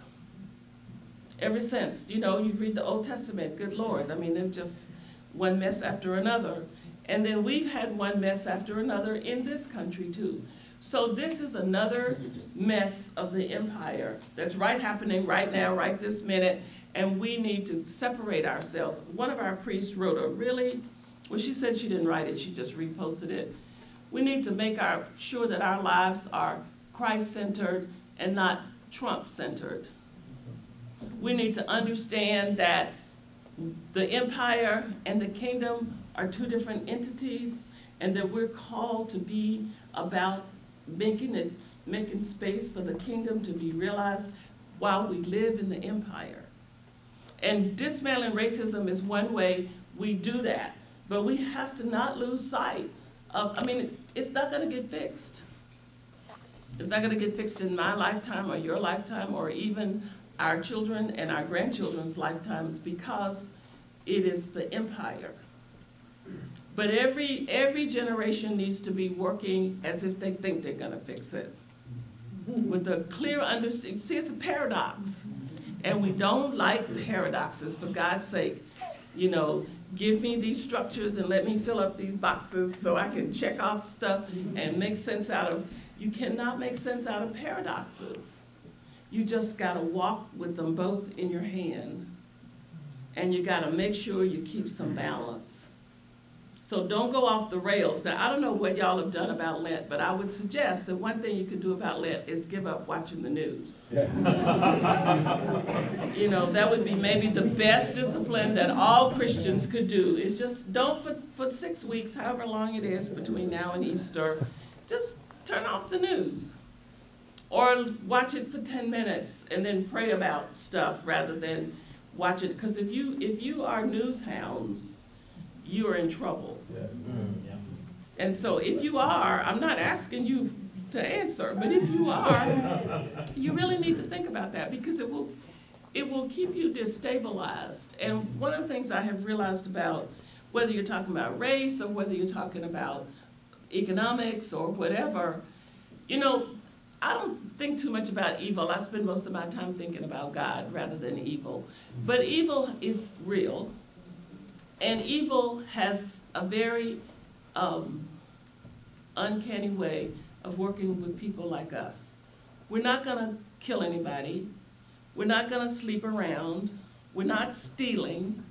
Ever since, you know, you read the Old Testament, good Lord, I mean, they're just one mess after another. And then we've had one mess after another in this country too. So this is another mess of the empire that's happening right now, right this minute, and we need to separate ourselves. One of our priests wrote well, she said she didn't write it, she just reposted it. We need to make sure that our lives are Christ-centered and not Trump-centered. We need to understand that the empire and the kingdom are two different entities, and that we're called to be about making space for the kingdom to be realized while we live in the empire. And dismantling racism is one way we do that, but we have to not lose sight of, I mean, it's not going to get fixed. It's not gonna get fixed in my lifetime or your lifetime or even our children and our grandchildren's lifetimes because it is the empire. But every generation needs to be working as if they think they're gonna fix it. With a clear understanding. See, it's a paradox. And we don't like paradoxes, for God's sake. You know, give me these structures and let me fill up these boxes so I can check off stuff and make sense out of. You cannot make sense out of paradoxes. You just gotta walk with them both in your hand. And you gotta make sure you keep some balance. So don't go off the rails. Now, I don't know what y'all have done about Lent, but I would suggest that one thing you could do about Lent is give up watching the news. You know, that would be maybe the best discipline that all Christians could do, is just don't, for 6 weeks, however long it is between now and Easter, just turn off the news. Or watch it for 10 minutes and then pray about stuff rather than watch it. Because if you are news hounds, you are in trouble. And so if you are, I'm not asking you to answer, but if you are, you really need to think about that, because it will keep you destabilized. And one of the things I have realized about whether you're talking about race or whether you're talking about economics or whatever, you know, I don't think too much about evil. I spend most of my time thinking about God rather than evil. But evil is real. And evil has a very uncanny way of working with people like us. We're not gonna kill anybody. We're not gonna sleep around. We're not stealing,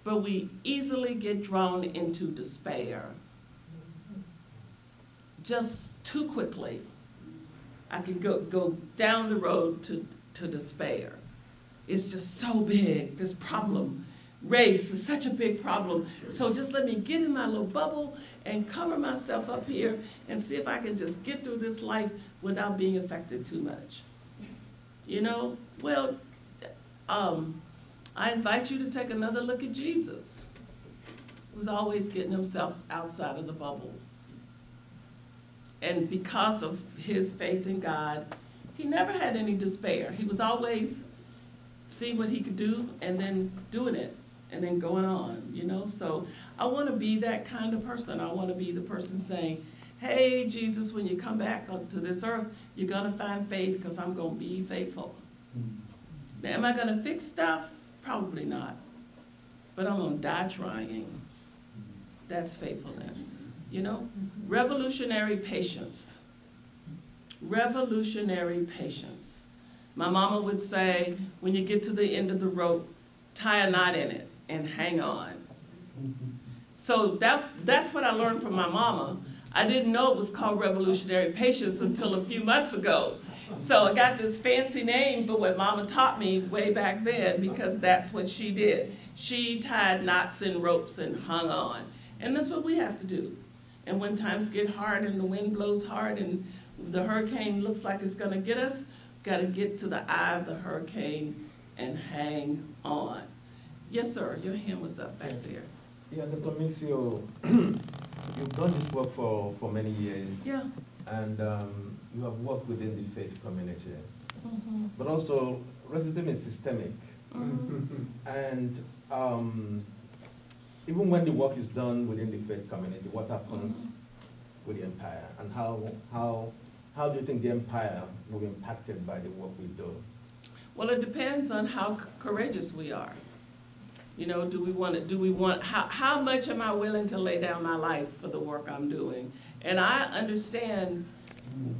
but we easily get drawn into despair. Just too quickly. I can go down the road to despair. It's just so big, this problem. Race is such a big problem. So just let me get in my little bubble and cover myself up here and see if I can just get through this life without being affected too much. You know, well, I invite you to take another look at Jesus, who's always getting himself outside of the bubble. And because of his faith in God, he never had any despair. He was always seeing what he could do and then doing it and then going on, you know? So I want to be that kind of person. I want to be the person saying, hey, Jesus, when you come back onto this earth, you're going to find faith because I'm going to be faithful. Now, am I going to fix stuff? Probably not. But I'm going to die trying. That's faithfulness, you know? Revolutionary patience. Revolutionary patience. My mama would say, when you get to the end of the rope, tie a knot in it and hang on. So that's what I learned from my mama. I didn't know it was called revolutionary patience until a few months ago. So I got this fancy name for what mama taught me way back then, because that's what she did. She tied knots in ropes and hung on. And that's what we have to do. And when times get hard and the wind blows hard and the hurricane looks like it's gonna get us, got to get to the eye of the hurricane and hang on. Yes, sir, your hand was up back there. Yeah, Dr. Meeks, you've done this work for many years. Yeah. And you have worked within the faith community. Mm-hmm. But also, racism is systemic. Mm-hmm. And even when the work is done within the faith community, what happens with the empire? And how do you think the empire will be impacted by the work we do? Well, it depends on how courageous we are. You know, how much am I willing to lay down my life for the work I'm doing? And I understand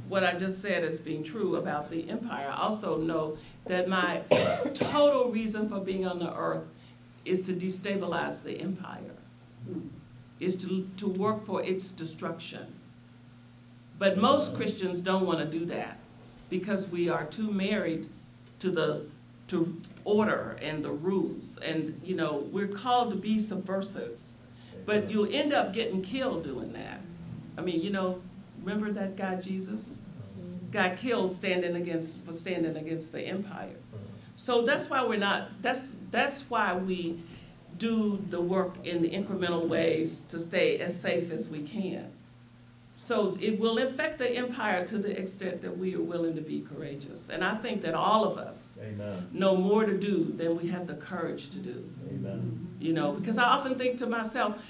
what I just said as being true about the empire. I also know that my total reason for being on the earth is to destabilize the empire, is to work for its destruction. But most Christians don't want to do that because we are too married to order and the rules. And, you know, we're called to be subversives. But you'll end up getting killed doing that. I mean, you know, remember that guy Jesus? Got killed standing against the empire. So that's why that's why we do the work in the incremental ways to stay as safe as we can. So it will affect the empire to the extent that we are willing to be courageous. And I think that all of us know more to do than we have the courage to do. Amen. You know, because I often think to myself,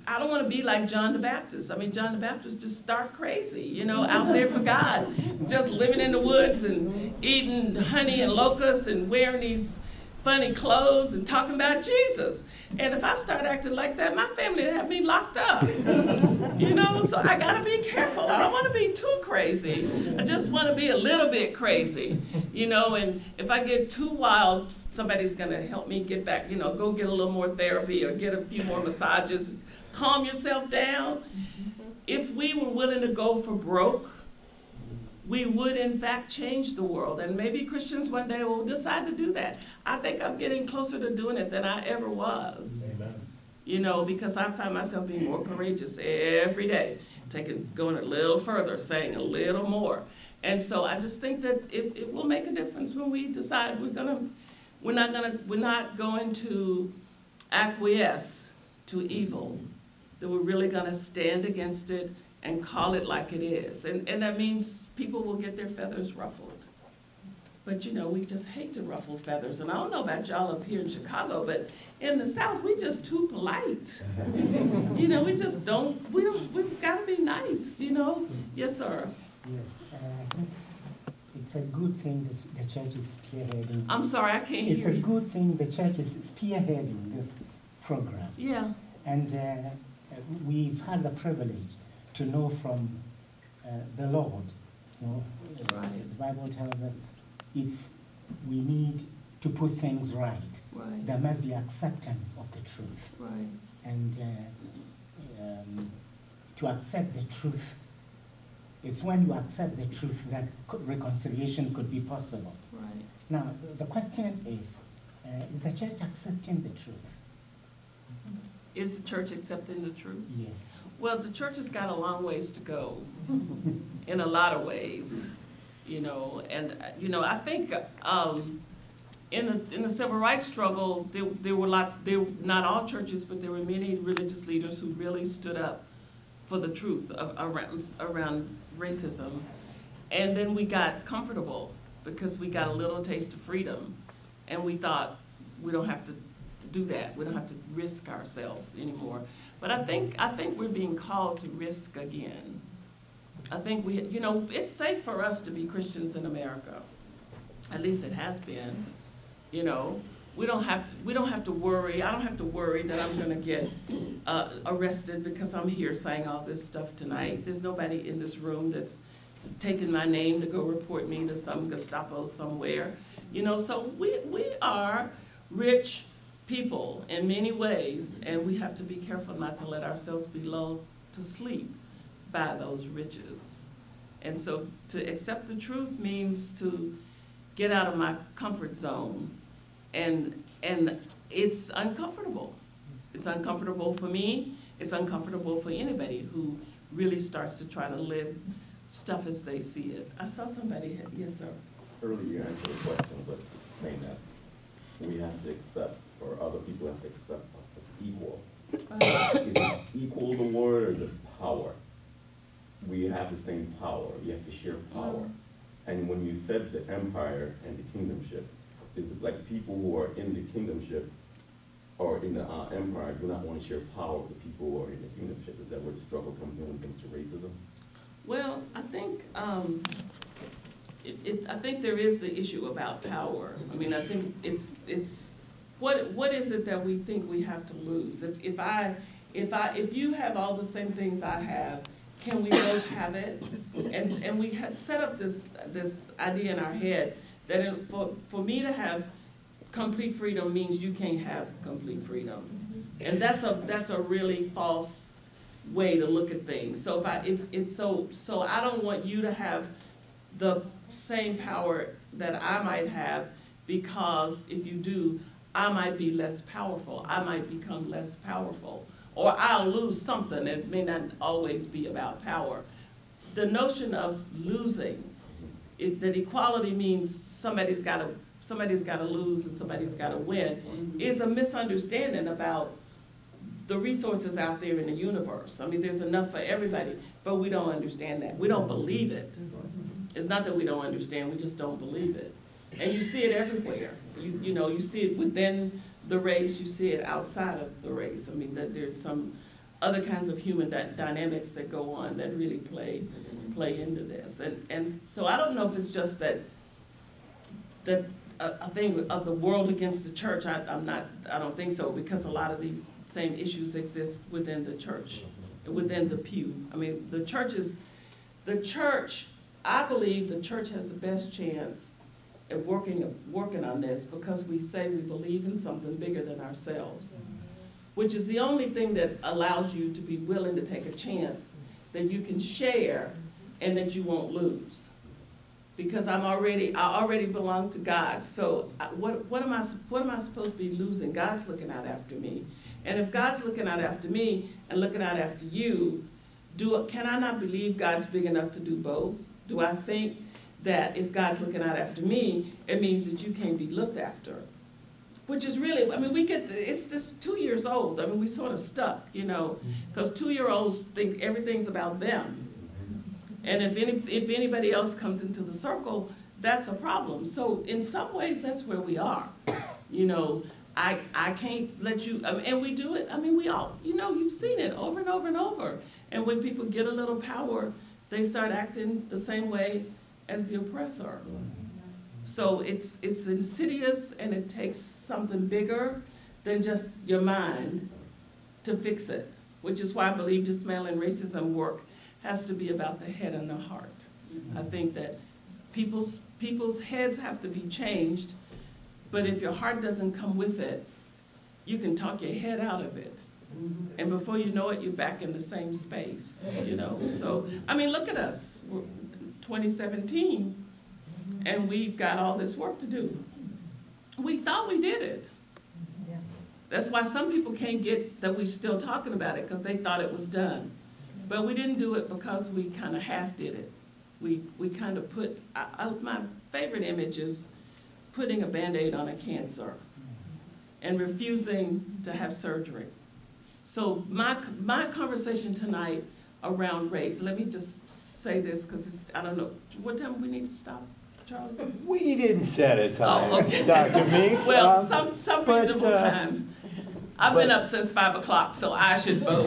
I don't want to be like John the Baptist. I mean, John the Baptist just stark crazy, you know, out there for God, just living in the woods and eating honey and locusts and wearing these funny clothes and talking about Jesus. And if I start acting like that, my family would have me locked up. You know, so I gotta be careful. I don't want to be too crazy. I just want to be a little bit crazy, you know, and if I get too wild, somebody's gonna help me get back, you know, go get a little more therapy or get a few more massages. Calm yourself down. If we were willing to go for broke, we would in fact change the world. And maybe Christians one day will decide to do that. I think I'm getting closer to doing it than I ever was. Amen. You know, because I find myself being more courageous every day, going a little further, saying a little more. And so I just think that it will make a difference when we decide we're not going to acquiesce to evil, that we're really gonna stand against it and call it like it is. And that means people will get their feathers ruffled. But you know, we just hate to ruffle feathers. And I don't know about y'all up here in Chicago, but in the South, we just too polite. You know, we just we've gotta be nice, you know? Yes, sir. Yes, I think it's a good thing the church is spearheading. I'm sorry, I can't hear you. It's a good thing the church is spearheading this program. Yeah. And we've had the privilege to know from the Lord, you know, Right. the Bible tells us if we need to put things right, Right. there must be acceptance of the truth. Right. And to accept the truth, it's when you accept the truth that reconciliation could be possible. Right. Now, the question is the church accepting the truth? Is the church accepting the truth? Yes. Well, the church has got a long ways to go in a lot of ways, you know. And, you know, I think in the civil rights struggle, there were not all churches, but there were many religious leaders who really stood up for the truth around racism. And then we got comfortable because we got a little taste of freedom. And we thought, we don't have to do that. We don't have to risk ourselves anymore. But I think we're being called to risk again. I think you know, it's safe for us to be Christians in America. At least it has been. You know, we don't have to worry. I don't have to worry that I'm going to get arrested because I'm here saying all this stuff tonight. There's nobody in this room that's taking my name to go report me to some Gestapo somewhere. You know, so we are rich people in many ways, and we have to be careful not to let ourselves be lulled to sleep by those riches. And so to accept the truth means to get out of my comfort zone, and it's uncomfortable. It's uncomfortable for me. It's uncomfortable for anybody who really starts to try to live stuff as they see it. I saw somebody, yes, sir. Earlier you answered a question, but saying that we have to accept, or other people have to accept us as equal. Is it equal the word, or is it power? We have the same power. You have to share power. And when you said the empire and the kingdomship, is it like people who are in the kingdomship or in the empire do not want to share power with the people who are in the kingdomship? Is that where the struggle comes in when it comes to racism? Well, I think I think there is the issue about power. I mean, I think it's what is it that we think we have to lose? If you have all the same things I have, can we both have it? And we have set up this idea in our head that for me to have complete freedom means you can't have complete freedom, and that's a really false way to look at things. So so I don't want you to have the same power that I might have, because if you do, I might be less powerful. I might become less powerful, or I'll lose something. It may not always be about power. The notion of losing, that equality means somebody's got to lose and somebody's got to win, is a misunderstanding about the resources out there in the universe. I mean, there's enough for everybody, but we don't understand that. We don't believe it. It's not that we don't understand, we just don't believe it. And you see it everywhere. You know, you see it within the race, you see it outside of the race. I mean, that there's some other kinds of human dynamics that go on that really play into this. And so I don't know if it's just that a thing of the world against the church. I don't think so, because a lot of these same issues exist within the church, within the pew. I mean, the church, I believe the church has the best chance at working on this, because we say we believe in something bigger than ourselves, which is the only thing that allows you to be willing to take a chance that you can share and that you won't lose. Because I already belong to God. So what am I supposed to be losing? God's looking out after me. And if God's looking out after me and looking out after you, can I not believe God's big enough to do both? Do I think that if God's looking out after me, it means that you can't be looked after? Which is really, I mean, it's just 2 years old. I mean, we sort of stuck, you know, because 2-year-olds think everything's about them. And if anybody else comes into the circle, that's a problem. So in some ways, that's where we are. You know, I can't let you, and we do it, I mean, we all, you know, you've seen it over and over and over. And when people get a little power, they start acting the same way as the oppressor. So it's insidious, and it takes something bigger than just your mind to fix it, which is why I believe dismantling racism work has to be about the head and the heart. I think that people's heads have to be changed, but if your heart doesn't come with it, you can talk your head out of it. And before you know it, you're back in the same space, you know? So, I mean, look at us, we're 2017, and we've got all this work to do. We thought we did it. That's why some people can't get that we're still talking about it, because they thought it was done. But we didn't do it because we kind of half did it. We kind of put, my favorite image is putting a Band-Aid on a cancer and refusing to have surgery. So my conversation tonight around race, let me just say this, because I don't know, what time do we need to stop, Charlie? We didn't set a time, Oh, okay. Dr. Meeks. Well, some reasonable time. I've been up since 5 o'clock, so I should vote.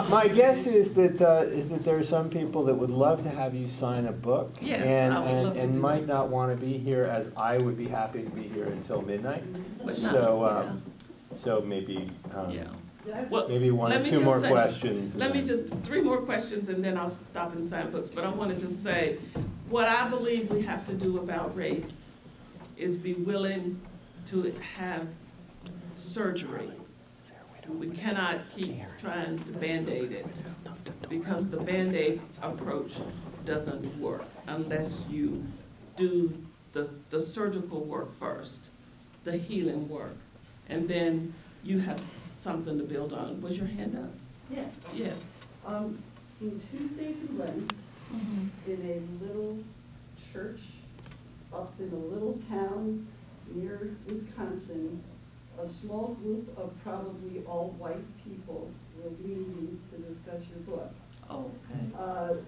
My guess is that there are some people that would love to have you sign a book, Yes, and, I would love to do might that. not want to be here, as I would be happy to be here until midnight. But not, So maybe yeah. Well, maybe one let or me two just more say- questions. Let me just, 3 more questions, and then I'll stop and sign books. But I want to just say, what I believe we have to do about race is be willing to have surgery. We cannot keep trying to Band-Aid it, because the Band-Aid approach doesn't work unless you do the surgical work first, the healing work, and then you have something to build on. Was your hand up? Yes. Yes. In Tuesdays of Lent, in a little church up in a little town near Wisconsin, a small group of probably all white people will be meeting to discuss your book. Oh, okay.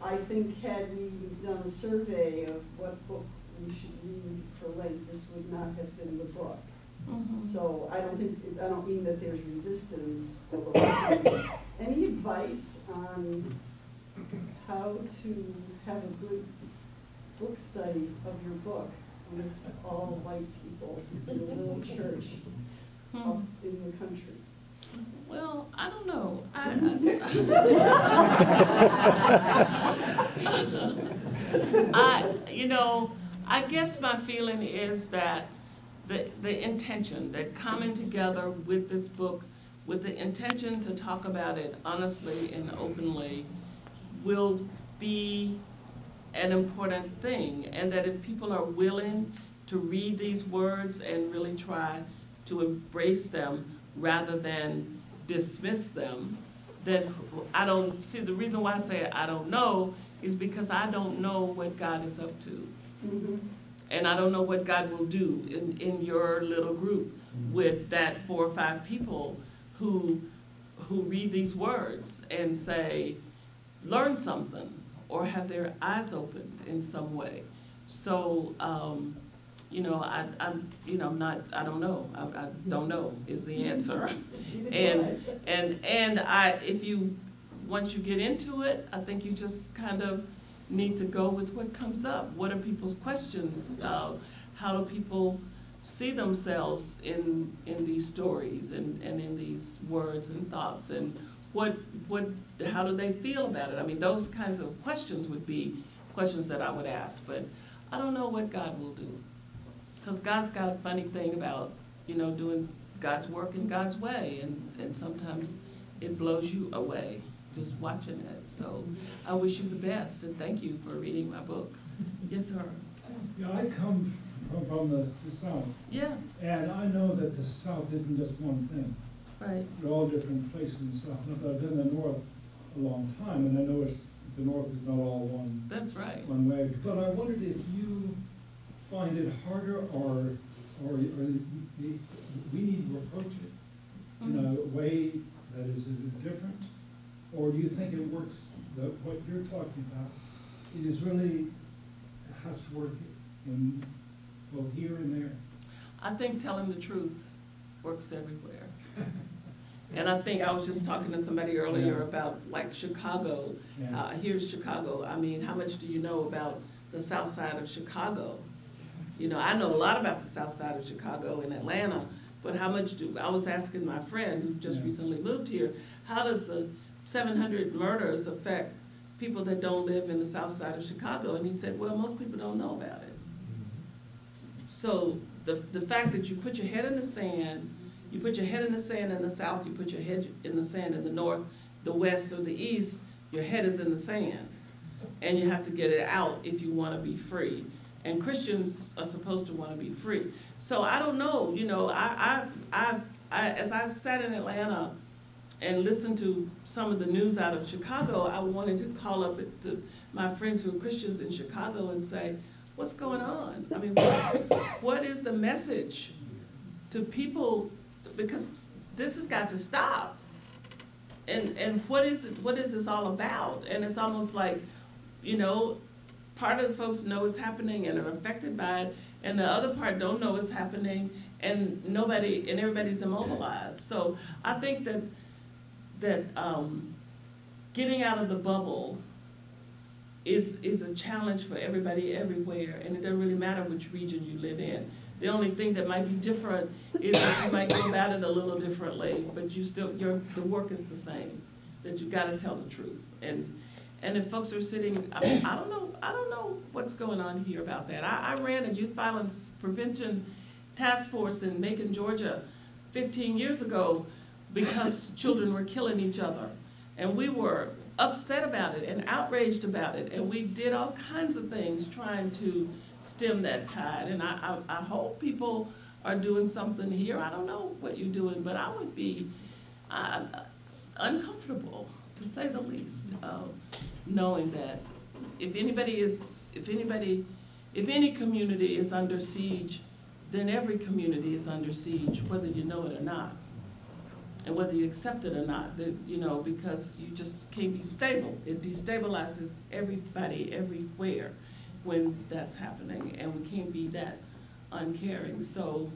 I think had we done a survey of what book we should read for Lent, this would not have been the book. So I don't mean that there's resistance. Any advice on how to have a good book study of your book when it's all white people in a little church up in the country? Well, I don't know. I guess my feeling is that the intention, that coming together with this book, with the intention to talk about it honestly and openly, will be an important thing. And that if people are willing to read these words and really try to embrace them rather than dismiss them, then I don't see, the reason why I say I don't know is because I don't know what God is up to. And I don't know what God will do in your little group with that 4 or 5 people who read these words and say, learn something, or have their eyes opened in some way. So, you know, I don't know. I don't know is the answer. And once you get into it, I think you just kind of need to go with what comes up. What are people's questions? How do people see themselves in these stories and in these words and thoughts, and how do they feel about it? I mean, those kinds of questions would be questions that I would ask, but I don't know what God will do. Because God's got a funny thing about, you know, doing God's work in God's way, and sometimes it blows you away just watching it. So I wish you the best, and thank you for reading my book. Yes, sir. Yeah, I come from the South. Yeah. And I know that the South isn't just one thing. Right. There are all different places in the South. But I've been in the North a long time, and I know the North is not all one. That's right. One way. But I wondered if you find it harder, or we need to approach it in a way that is different, or do you think it works? What you're talking about, it is really has to work in both here and there. I think telling the truth works everywhere. And I think I was just talking to somebody earlier about like Chicago. Yeah. Here's Chicago. I mean, how much do you know about the south side of Chicago? You know, I know a lot about the south side of Chicago and Atlanta, but how much I was asking my friend who just recently moved here, how does the 700 murders affect people that don't live in the south side of Chicago? And he said, well, most people don't know about it. So the fact that you put your head in the sand, you put your head in the sand in the south, you put your head in the sand in the north, the west, or the east, your head is in the sand. And you have to get it out if you want to be free. And Christians are supposed to want to be free. So I don't know, you know, as I sat in Atlanta and listened to some of the news out of Chicago, I wanted to call up my friends who are Christians in Chicago and say, what's going on? I mean, what is the message to people? Because this has got to stop. And what is this all about? And it's almost like, you know, part of the folks know it's happening and are affected by it, and the other part don't know it's happening, and everybody's immobilized. So I think that getting out of the bubble is a challenge for everybody everywhere, and it doesn't really matter which region you live in. The only thing that might be different is that you might go about it a little differently, but the work is the same. That you got to tell the truth. And if folks are sitting, I mean, I don't know what's going on here about that. I ran a youth violence prevention task force in Macon, Georgia 15 years ago because children were killing each other. And we were upset about it and outraged about it. And we did all kinds of things trying to stem that tide. And I hope people are doing something here. I don't know what you're doing, but I would be uncomfortable, to say the least, knowing that if any community is under siege, then every community is under siege, whether you know it or not, and whether you accept it or not. You know, because you just can't be stable. It destabilizes everybody everywhere when that's happening, and we can't be that uncaring. So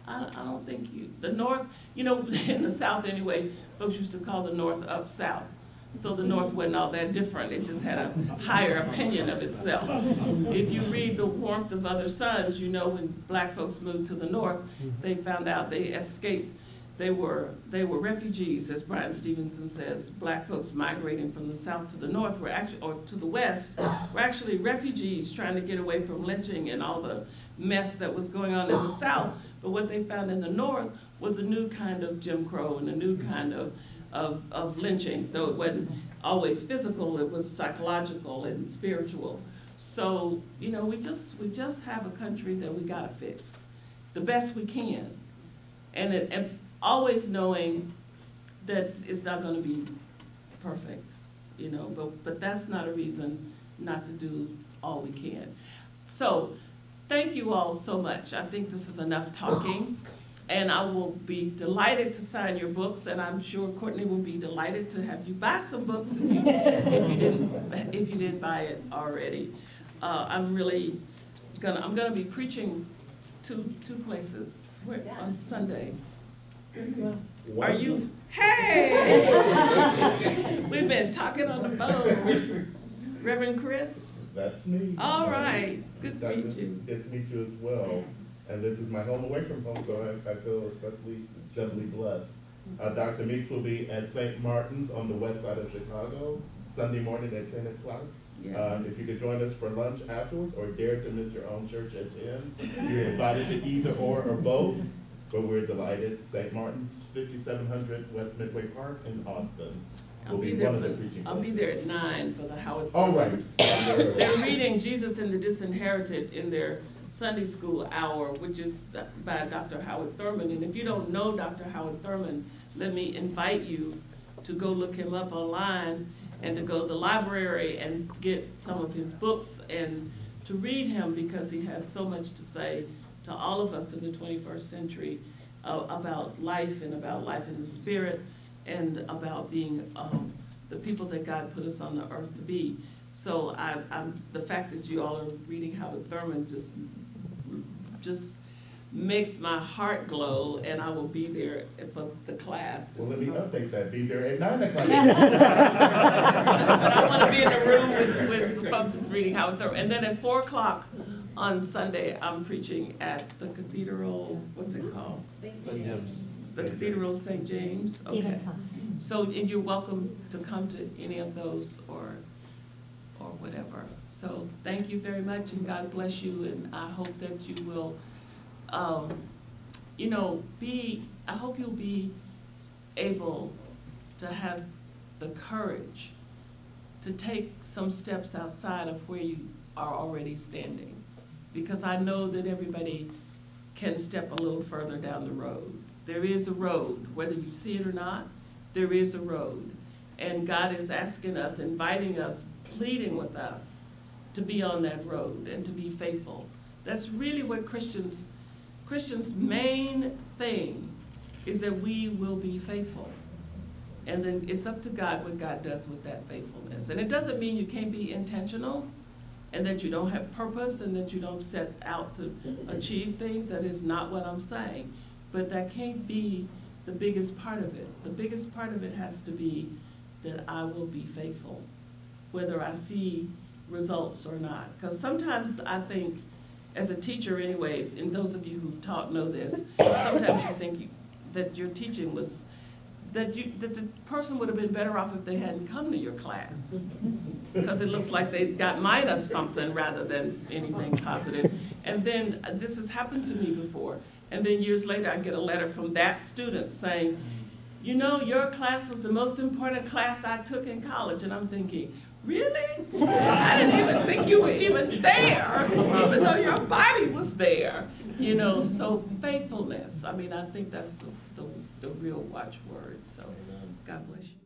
I don't think the North, you know, in the South anyway, folks used to call the North up South. So the North wasn't all that different. It just had a higher opinion of itself. If you read The Warmth of Other Suns, you know when black folks moved to the North, they found out they escaped. They were refugees, as Brian Stevenson says. Black folks migrating from the South to the North were actually, or to the West, were actually refugees trying to get away from lynching and all the mess that was going on in the South. But what they found in the North was a new kind of Jim Crow and a new kind of lynching, though it wasn't always physical, it was psychological and spiritual. So, you know, we just have a country that we gotta fix the best we can. And always knowing that it's not gonna be perfect, you know, but that's not a reason not to do all we can. So, thank you all so much. I think this is enough talking. And I will be delighted to sign your books, and I'm sure Courtney will be delighted to have you buy some books if you didn't buy it already. I'm gonna be preaching two places on Sunday. Are you? Hey! We've been talking on the phone. Reverend Chris? That's me. All right. Good to meet you. Good to meet you as well. And this is my home away from home, so I feel especially doubly blessed. Dr. Meeks will be at St. Martin's on the west side of Chicago, Sunday morning at 10 o'clock. Yeah. If you could join us for lunch afterwards, or dare to miss your own church at 10, you're invited to either or both. But we're delighted. St. Martin's, 5700 West Midway Park in Austin. I'll be there at 9 for the Howard. All right. They're reading Jesus and the Disinherited in their Sunday school hour, which is by Dr. Howard Thurman. And if you don't know Dr. Howard Thurman, let me invite you to go look him up online and to go to the library and get some of his books and to read him, because he has so much to say to all of us in the 21st century about life and about life in the spirit and about being the people that God put us on the earth to be. So the fact that you all are reading Howard Thurman just makes my heart glow, and I will be there for the class. Well, let me update that. Be there at 9 o'clock. But I want to be in the room with folks reading Howard Thurman. And then at 4 o'clock on Sunday, I'm preaching at the cathedral, what's it called? St. James. The Cathedral of St. James? Okay. So, and you're welcome to come to any of those or whatever. So thank you very much, and God bless you, and I hope that you will, I hope you'll be able to have the courage to take some steps outside of where you are already standing. Because I know that everybody can step a little further down the road. There is a road, whether you see it or not, there is a road. And God is asking us, inviting us, pleading with us to be on that road and to be faithful. That's really what Christians' main thing is, that we will be faithful. And then it's up to God what God does with that faithfulness. And it doesn't mean you can't be intentional and that you don't have purpose and that you don't set out to achieve things. That is not what I'm saying. But that can't be the biggest part of it. The biggest part of it has to be that I will be faithful, whether I see results or not. Because sometimes I think, as a teacher anyway, and those of you who've taught know this, sometimes you think that your teaching was, that the person would have been better off if they hadn't come to your class. Because it looks like they got minus something rather than anything positive. And then this has happened to me before. And then years later, I get a letter from that student saying, you know, your class was the most important class I took in college. And I'm thinking, really? I didn't even think you were even there, even though your body was there. You know, so faithfulness. I mean, I think that's the real watchword. So God bless you.